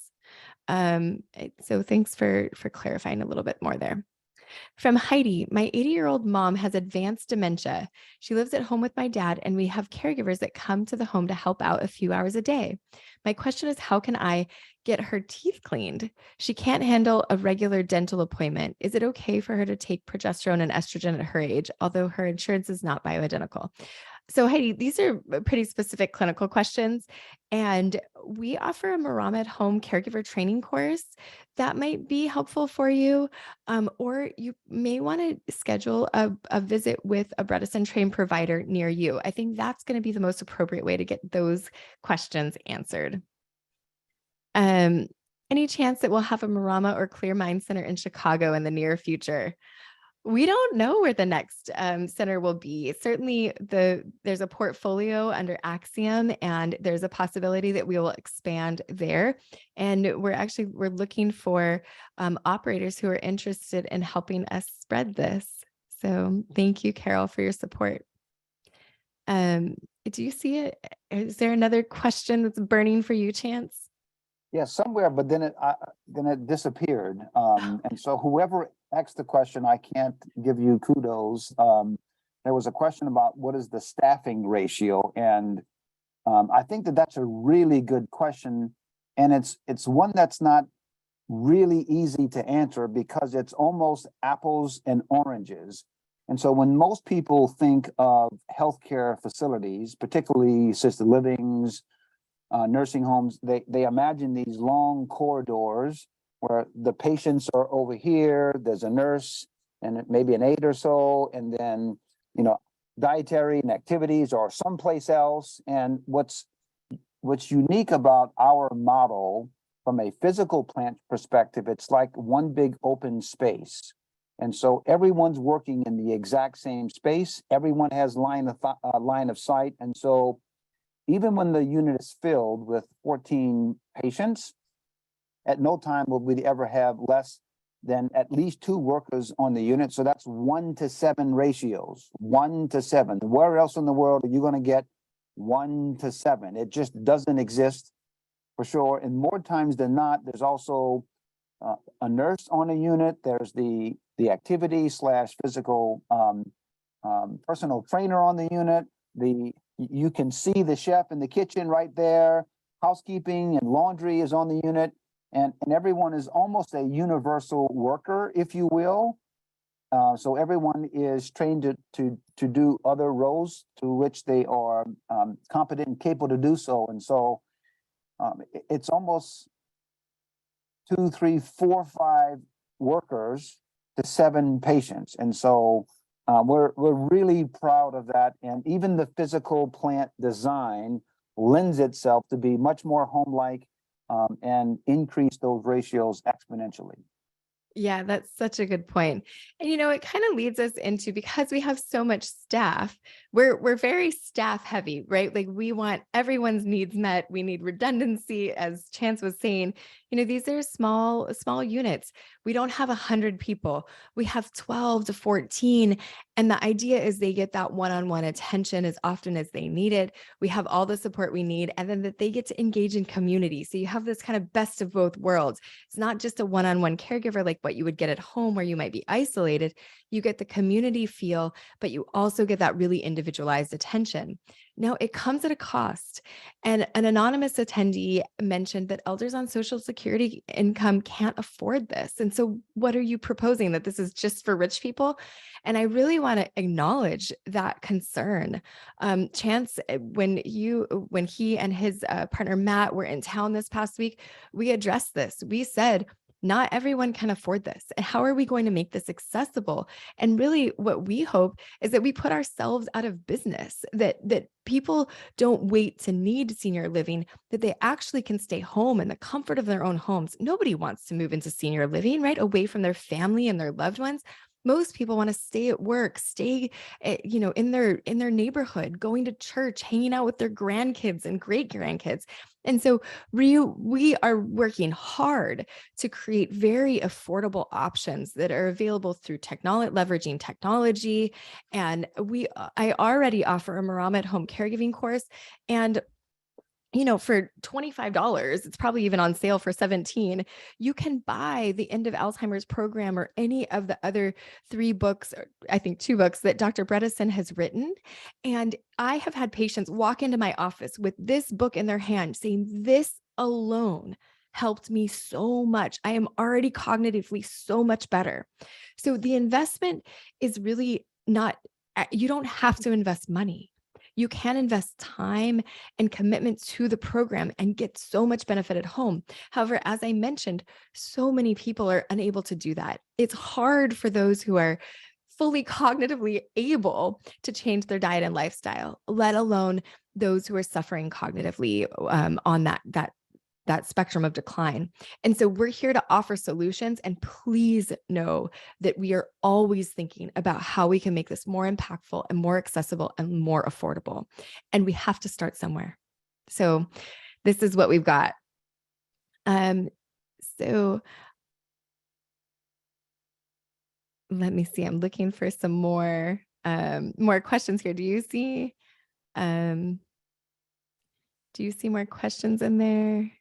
So thanks for clarifying a little bit more there. From Heidi, my 80-year-old mom has advanced dementia. She lives at home with my dad, and we have caregivers that come to the home to help out a few hours a day. My question is, how can I get her teeth cleaned? She can't handle a regular dental appointment. Is it okay for her to take progesterone and estrogen at her age, although her insurance is not bioidentical? So Heidi, these are pretty specific clinical questions, and we offer a Marama at Home caregiver training course that might be helpful for you, or you may want to schedule a visit with a Bredesen trained provider near you. I think that's going to be the most appropriate way to get those questions answered. Any chance that we'll have a Marama or Clear Mind Center in Chicago in the near future? We don't know where the next center will be. Certainly there's a portfolio under Axiom, and there's a possibility that we will expand there. And we're looking for operators who are interested in helping us spread this. So thank you, Carol, for your support. Do you see it? Is there another question that's burning for you, Chance? Yeah, somewhere, but then it disappeared. And so whoever asked the question, I can't give you kudos. There was a question about what is the staffing ratio, and I think that that's a really good question, and it's one that's not really easy to answer because it's almost apples and oranges. And so when most people think of healthcare facilities, particularly assisted livings, nursing homes, they imagine these long corridors where the patients are over here, there's a nurse and maybe an aide or so, and then, you know, dietary and activities are someplace else. And what's unique about our model from a physical plant perspective, it's like one big open space. And so everyone's working in the exact same space. Everyone has line of sight. And so even when the unit is filled with 14 patients, at no time will we ever have less than at least 2 workers on the unit. So that's 1-to-7 ratios, 1-to-7. Where else in the world are you going to get 1-to-7? It just doesn't exist for sure. And more times than not, there's also a nurse on a unit. There's the activity / physical personal trainer on the unit. You can see the chef in the kitchen right there. Housekeeping and laundry is on the unit. And everyone is almost a universal worker, if you will. So everyone is trained to do other roles to which they are competent and capable to do so. And so it's almost 2, 3, 4, 5 workers to 7 patients. And so we're really proud of that. And even the physical plant design lends itself to be much more home-like and increase those ratios exponentially. Yeah, that's such a good point. And it kind of leads us into, because we have so much staff, we're very staff heavy, right? Like, we want everyone's needs met. We need redundancy, as Chance was saying. These are small units. We don't have 100 people. We have 12 to 14. And the idea is they get that one-on-one attention as often as they need it. We have all the support we need, and then that they get to engage in community. So you have this kind of best of both worlds. It's not just a one-on-one caregiver like what you would get at home where you might be isolated. You get the community feel, but you also get that really individualized attention. Now, it comes at a cost. And an anonymous attendee mentioned that elders on Social Security income can't afford this. And so what are you proposing, that this is just for rich people? And I really want to acknowledge that concern. Chance, when he and his partner Matt were in town this past week, we addressed this. We said, not everyone can afford this. And how are we going to make this accessible? And really what we hope is that we put ourselves out of business, that people don't wait to need senior living, that they actually can stay home in the comfort of their own homes. Nobody wants to move into senior living, right? Away from their family and their loved ones. Most people want to stay at work, stay, in their neighborhood, going to church, hanging out with their grandkids and great grandkids. And so we are working hard to create very affordable options that are available through leveraging technology. And I already offer a Marama at home caregiving course, and for $25, it's probably even on sale for $17. You can buy the End of Alzheimer's program or any of the other 3 books, or I think 2 books that Dr. Bredesen has written. And I have had patients walk into my office with this book in their hand saying, this alone helped me so much. I am already cognitively so much better. So the investment is really not, you don't have to invest money. You can invest time and commitment to the program and get so much benefit at home. However, as I mentioned, so many people are unable to do that. It's hard for those who are fully cognitively able to change their diet and lifestyle, let alone those who are suffering cognitively on that spectrum of decline. And so we're here to offer solutions, and please know that we are always thinking about how we can make this more impactful and more accessible and more affordable. And we have to start somewhere. So this is what we've got. So let me see. I'm looking for some more questions here. Do you see more questions in there?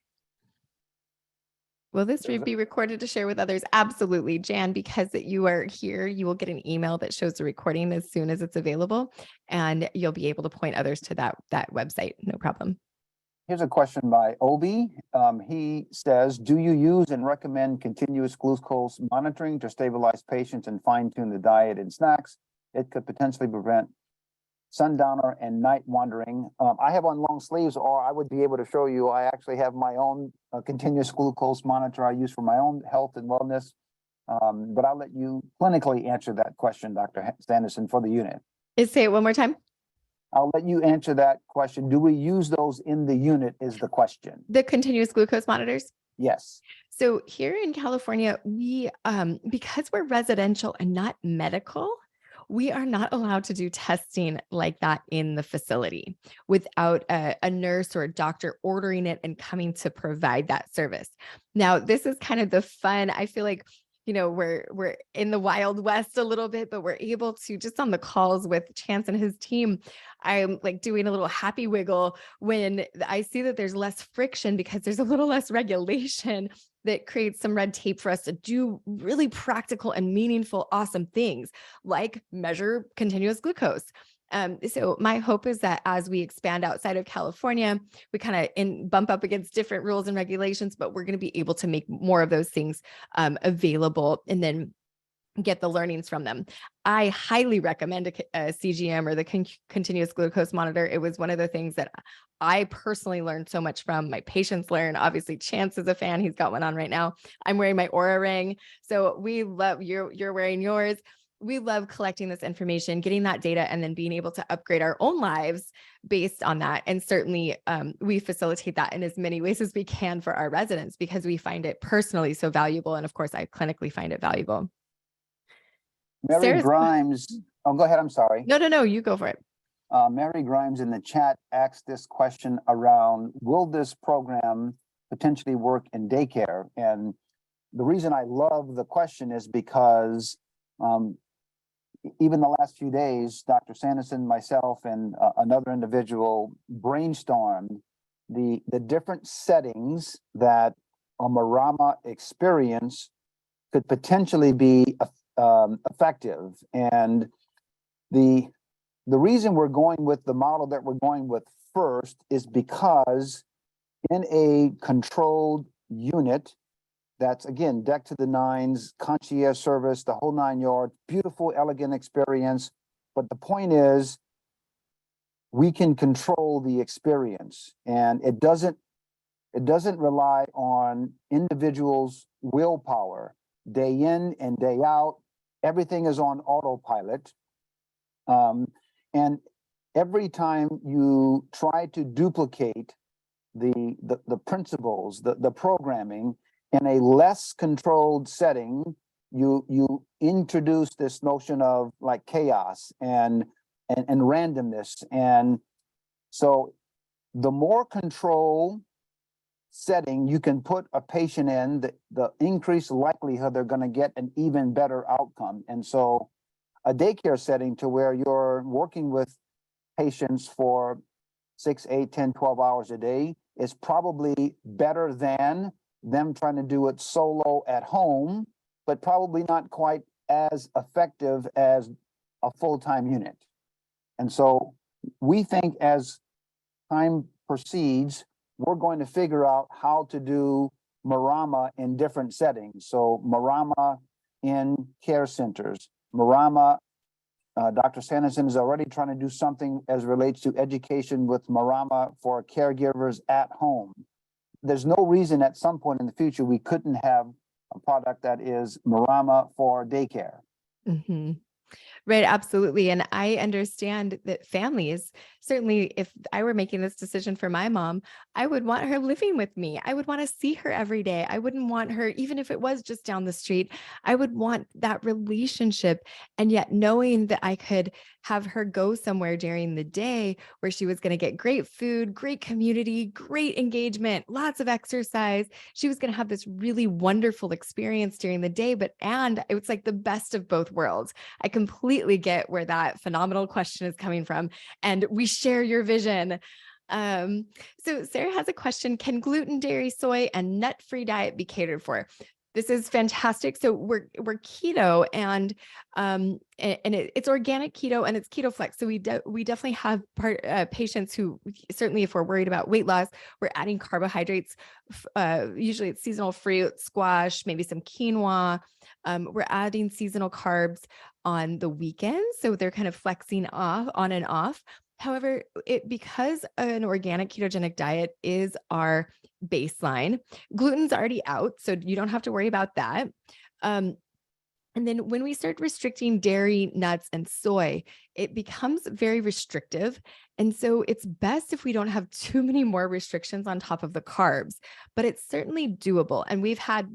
Will this be recorded to share with others? Absolutely, Jan, because you are here, you will get an email that shows the recording as soon as it's available, and you'll be able to point others to that website. No problem. Here's a question by Obi. He says, do you use and recommend continuous glucose monitoring to stabilize patients and fine-tune the diet and snacks? It could potentially prevent sundowner and night wandering. I have on long sleeves, or I would be able to show you, I actually have my own continuous glucose monitor I use for my own health and wellness. But I'll let you clinically answer that question, Dr. Sanderson, for the unit. Say it one more time. I'll let you answer that question. Do we use those in the unit is the question. The continuous glucose monitors? Yes. So here in California, we, because we're residential and not medical, we are not allowed to do testing like that in the facility without a nurse or a doctor ordering it and coming to provide that service. Now, this is kind of the fun. I feel like, we're in the Wild West a little bit, but we're able to, just on the calls with Chance and his team, I'm like doing a little happy wiggle when I see that there's less friction because there's a little less regulation that creates some red tape for us to do really practical and meaningful, awesome things like measure continuous glucose. So my hope is that as we expand outside of California, we kind of bump up against different rules and regulations, but we're going to be able to make more of those things available and then get the learnings from them. I highly recommend a CGM or the continuous glucose monitor. It was one of the things that I personally learned so much from. My patients learn. Obviously, Chance is a fan. He's got one on right now. I'm wearing my Aura ring. So we love, you're wearing yours. We love collecting this information, getting that data, and then being able to upgrade our own lives based on that. And certainly we facilitate that in as many ways as we can for our residents because we find it personally so valuable. And of course, I clinically find it valuable. Mary Grimes. Oh, go ahead. I'm sorry. No, you go for it. Mary Grimes in the chat asked this question around, will this program potentially work in daycare? And the reason I love the question is because even the last few days, Dr. Sanderson, myself, and another individual brainstormed the different settings that a Marama experience could potentially be effective. And the reason we're going with the model that we're going with first is because in a controlled unit, that's, again, deck to the nines, concierge service, the whole 9 yards, beautiful, elegant experience. But the point is, we can control the experience, and it doesn't rely on individuals' willpower. Day in and day out, everything is on autopilot. And every time you try to duplicate the principles, the programming, in a less controlled setting, you introduce this notion of like chaos and randomness. And so the more control setting you can put a patient in, the increased likelihood they're going to get an even better outcome. And so a daycare setting to where you're working with patients for 6, 8, 10, 12 hours a day is probably better than them trying to do it solo at home, but probably not quite as effective as a full-time unit. And so we think as time proceeds, we're going to figure out how to do Marama in different settings. So Marama in care centers, Marama, Dr. Sanderson is already trying to do something as relates to education with Marama for caregivers at home. There's no reason at some point in the future we couldn't have a product that is Marama for daycare. Mm-hmm. Right, absolutely. And I understand that families, certainly if I were making this decision for my mom, I would want her living with me. I would want to see her every day. I wouldn't want her, even if it was just down the street, I would want that relationship. And yet knowing that I could have her go somewhere during the day where she was going to get great food, great community, great engagement, lots of exercise. She was going to have this really wonderful experience during the day, and it was like the best of both worlds. I completely get where that phenomenal question is coming from. And we share your vision. So Sarah has a question. Can gluten, dairy, soy, and nut-free diet be catered for? This is fantastic. So we're keto, and it's organic keto, and it's keto flex. So we definitely have patients who, certainly if we're worried about weight loss, we're adding carbohydrates. Usually it's seasonal fruit, squash, maybe some quinoa. We're adding seasonal carbs on the weekends, so they're kind of flexing on and off. However, because an organic ketogenic diet is our baseline, gluten's already out, so you don't have to worry about that. And then when we start restricting dairy, nuts, and soy, it becomes very restrictive. And so it's best if we don't have too many more restrictions on top of the carbs, but it's certainly doable. And we've had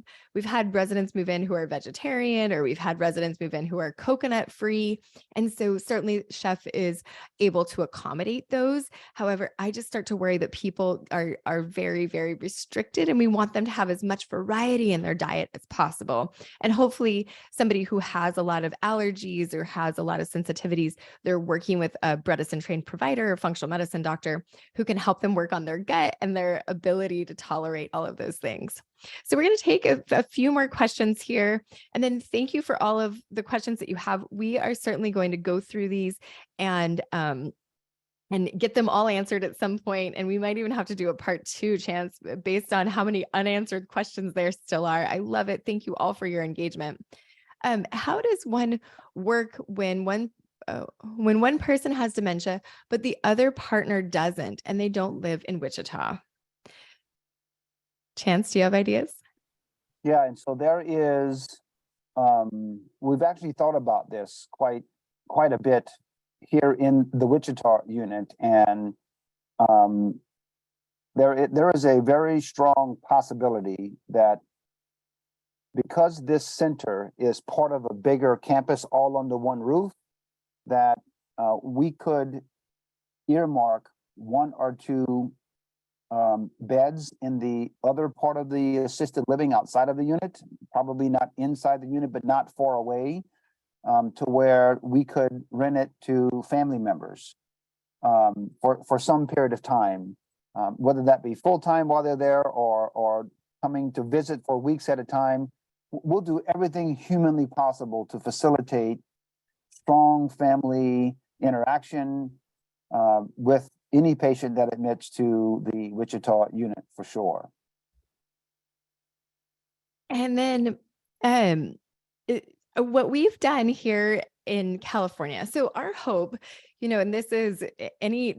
residents move in who are vegetarian, or we've had residents move in who are coconut free. And so certainly chef is able to accommodate those. However, I just start to worry that people are very, very restricted, and we want them to have as much variety in their diet as possible. And hopefully somebody who has a lot of allergies or has a lot of sensitivities, they're working with a Bredesen trained provider or functional medicine doctor who can help them work on their gut and their ability to tolerate all of those things. So we're going to take a few more questions here. And then thank you for all of the questions that you have. We are certainly going to go through these and get them all answered at some point. And we might even have to do a part 2, Chance, based on how many unanswered questions there still are. I love it. Thank you all for your engagement. How does one work when one person has dementia, but the other partner doesn't, and they don't live in Wichita? Chance, do you have ideas? Yeah, and so there is, we've actually thought about this quite a bit here in the Wichita unit, and there is a very strong possibility that because this center is part of a bigger campus all under one roof, that we could earmark 1 or 2 beds in the other part of the assisted living outside of the unit, probably not inside the unit, but not far away, to where we could rent it to family members for some period of time, whether that be full-time while they're there or coming to visit for weeks at a time. We'll do everything humanly possible to facilitate strong family interaction with any patient that admits to the Wichita unit, for sure. And then what we've done here in California. So our hope, and this is any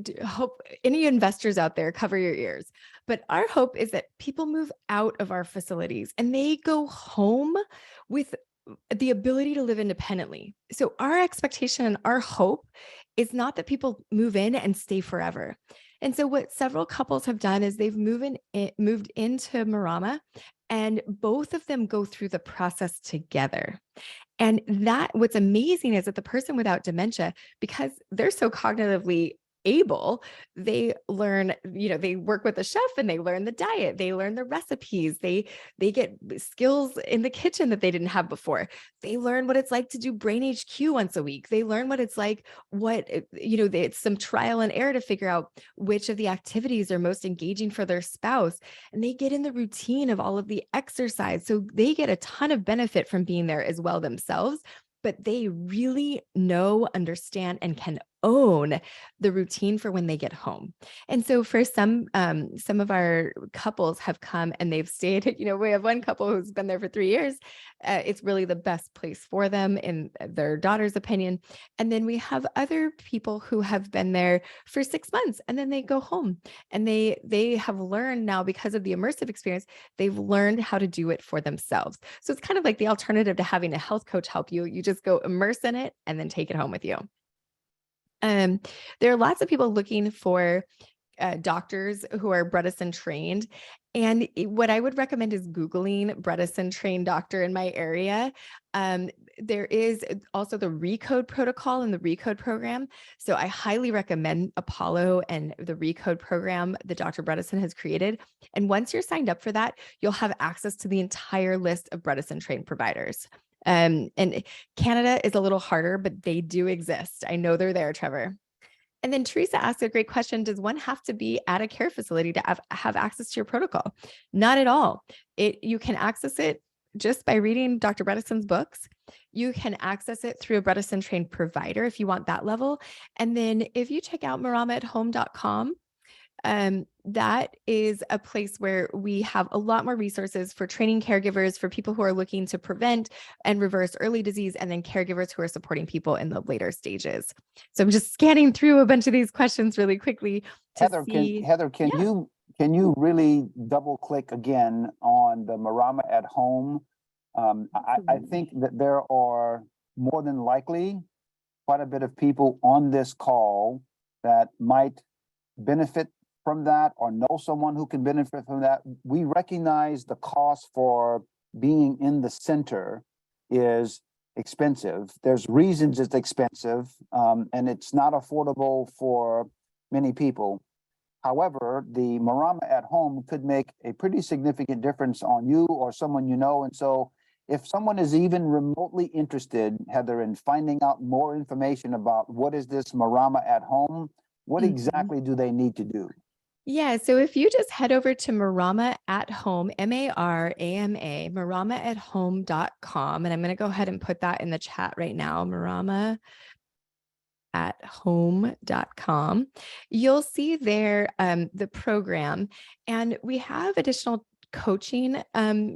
investors out there, cover your ears. But our hope is that people move out of our facilities and they go home with the ability to live independently. So our expectation and our hope is not that people move in and stay forever. And so what several couples have done is they've moved into Marama, and both of them go through the process together. And what's amazing is that the person without dementia, because they're so cognitively able, they learn, they work with the chef and they learn the diet, they learn the recipes, they get skills in the kitchen that they didn't have before. They learn what it's like to do Brain HQ once a week. They learn what it's like, it's some trial and error to figure out which of the activities are most engaging for their spouse. And they get in the routine of all of the exercise. So they get a ton of benefit from being there as well themselves, but they really know, understand, and can own the routine for when they get home. And so for some of our couples have come and they've stayed, we have one couple who's been there for 3 years. It's really the best place for them in their daughter's opinion. And then we have other people who have been there for 6 months and then they go home, and they have learned now, because of the immersive experience, they've learned how to do it for themselves. So it's kind of like the alternative to having a health coach help you. You just go immerse in it and then take it home with you. There are lots of people looking for doctors who are Bredesen trained. And what I would recommend is Googling Bredesen trained doctor in my area. There is also the Recode protocol and the Recode program. So I highly recommend Apollo and the Recode program that Dr. Bredesen has created. And once you're signed up for that, you'll have access to the entire list of Bredesen trained providers. And Canada is a little harder, but they do exist. I know they're there, Trevor. And then Teresa asked a great question. Does one have to be at a care facility to have access to your protocol? Not at all. You can access it just by reading Dr. Bredesen's books. You can access it through a Bredesen trained provider if you want that level. And then if you check out maramaathome.com, that is a place where we have a lot more resources for training caregivers, for people who are looking to prevent and reverse early disease, and then caregivers who are supporting people in the later stages. So I'm just scanning through a bunch of these questions really quickly to Heather, see. can you really double click again on the Marama at Home? I think that there are more than likely quite a bit of people on this call that might benefit from that or know someone who can benefit from that. We recognize the cost for being in the center is expensive. There's reasons it's expensive, and it's not affordable for many people. However, the Marama at Home could make a pretty significant difference on you or someone you know. And so if someone is even remotely interested, Heather, in finding out more information about what is this Marama at Home, what exactly do they need to do? Yeah, so if you just head over to Marama at Home, MARAMA, maramaathome.com, and I'm going to go ahead and put that in the chat right now, maramaathome.com. You'll see there the program, and we have additional coaching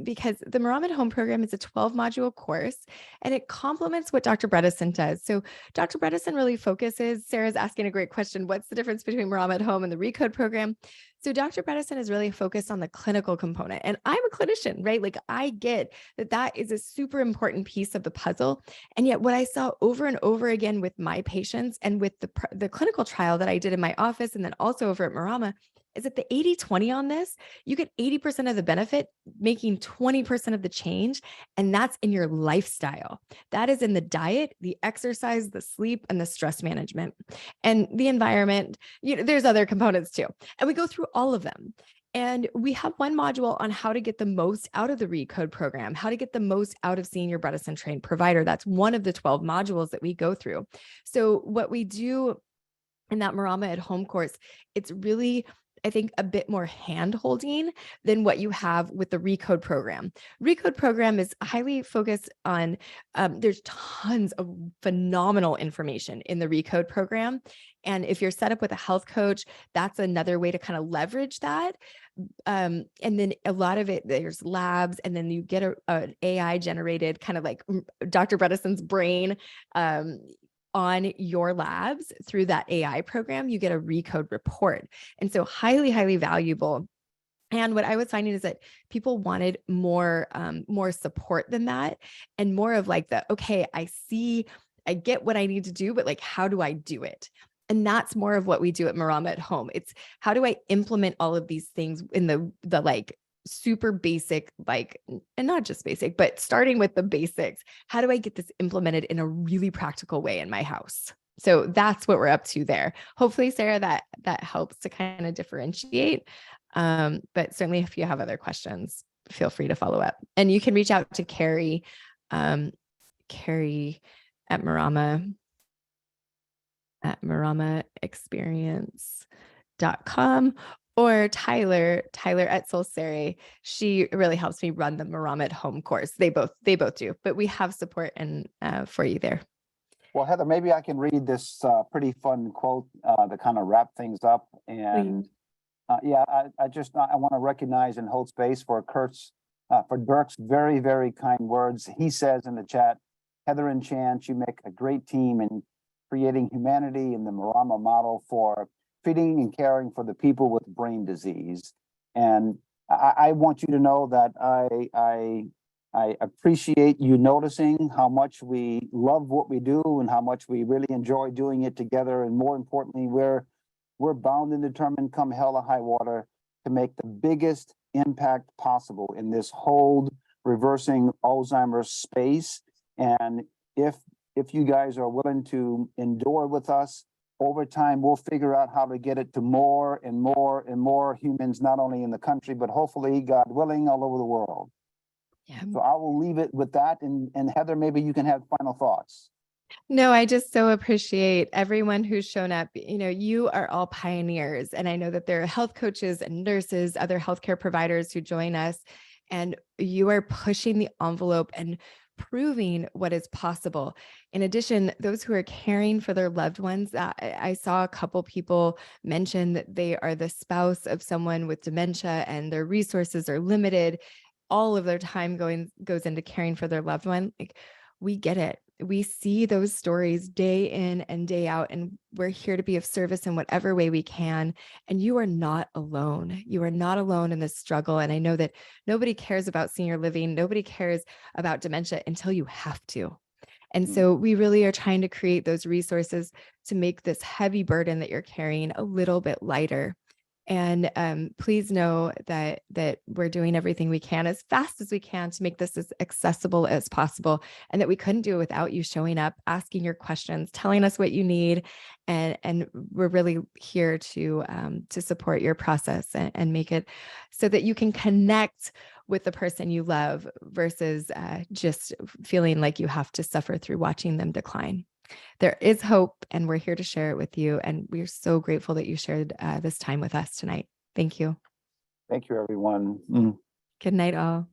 because the Marama at Home program is a 12-module course, and it complements what Dr. Bredesen does. So Dr. Bredesen really focuses, Sarah's asking a great question, what's the difference between Marama at Home and the Recode program? So Dr. Bredesen is really focused on the clinical component, and I'm a clinician, right? Like I get that that is a super important piece of the puzzle. And yet what I saw over and over again with my patients and with the clinical trial that I did in my office and then also over at Marama is that the 80-20 on this, you get 80% of the benefit, making 20% of the change. And that's in your lifestyle. That is in the diet, the exercise, the sleep, and the stress management and the environment. You know, there's other components too. And we go through all of them. And we have one module on how to get the most out of the Recode program, how to get the most out of seeing your Bredesen trained provider. That's one of the 12 modules that we go through. So what we do in that Marama at Home course, it's really, I think, a bit more hand-holding than what you have with the Recode program. Recode program is highly focused on, there's tons of phenomenal information in the Recode program. And if you're set up with a health coach, that's another way to kind of leverage that. And then a lot of it, there's labs, and then you get an AI generated kind of like Dr. Bredesen's brain, on your labs through that AI program, you get a Recode report. And so highly, highly valuable. And what I was finding is that people wanted more, more support than that, and more of like okay, I get what I need to do, but like, how do I do it? And that's more of what we do at Marama at Home. It's how do I implement all of these things in the like super basic, like, and not just basic, but starting with the basics. How do I get this implemented in a really practical way in my house? So that's what we're up to there. Hopefully, Sarah, that helps to kind of differentiate. But certainly if you have other questions, feel free to follow up. And you can reach out to Carrie, Carrie at maramaexperience.com, or Tyler at Solseri. She really helps me run the Marama at Home course. They both do, but we have support and for you there. Well, Heather, maybe I can read this pretty fun quote to kind of wrap things up. And I want to recognize and hold space for Dirk's very, very kind words. He says in the chat, Heather and Chance, you make a great team in creating humanity in the Marama model for feeding and caring for the people with brain disease. And I want you to know that I appreciate you noticing how much we love what we do and how much we really enjoy doing it together. And more importantly, we're bound and determined, come hell or high water, to make the biggest impact possible in this whole reversing Alzheimer's space. And if you guys are willing to endure with us, over time, we'll figure out how to get it to more and more and more humans, not only in the country, but hopefully, God willing, all over the world. Yeah. So I will leave it with that. And Heather, maybe you can have final thoughts. No, I just so appreciate everyone who's shown up. You know, you are all pioneers. And I know that there are health coaches and nurses, other healthcare providers who join us, and you are pushing the envelope and proving what is possible. In addition, those who are caring for their loved ones, I saw a couple people mention that they are the spouse of someone with dementia and their resources are limited. All of their time goes into caring for their loved one. Like, we get it. We see those stories day in and day out, and we're here to be of service in whatever way we can. And you are not alone. You are not alone in this struggle. And I know that nobody cares about senior living. Nobody cares about dementia until you have to. And so we really are trying to create those resources to make this heavy burden that you're carrying a little bit lighter. And please know that we're doing everything we can as fast as we can to make this as accessible as possible, and that we couldn't do it without you showing up, asking your questions, telling us what you need, and we're really here to support your process and make it so that you can connect with the person you love versus just feeling like you have to suffer through watching them decline. There is hope, and we're here to share it with you. And we're so grateful that you shared this time with us tonight. Thank you. Thank you, everyone. Good night, all.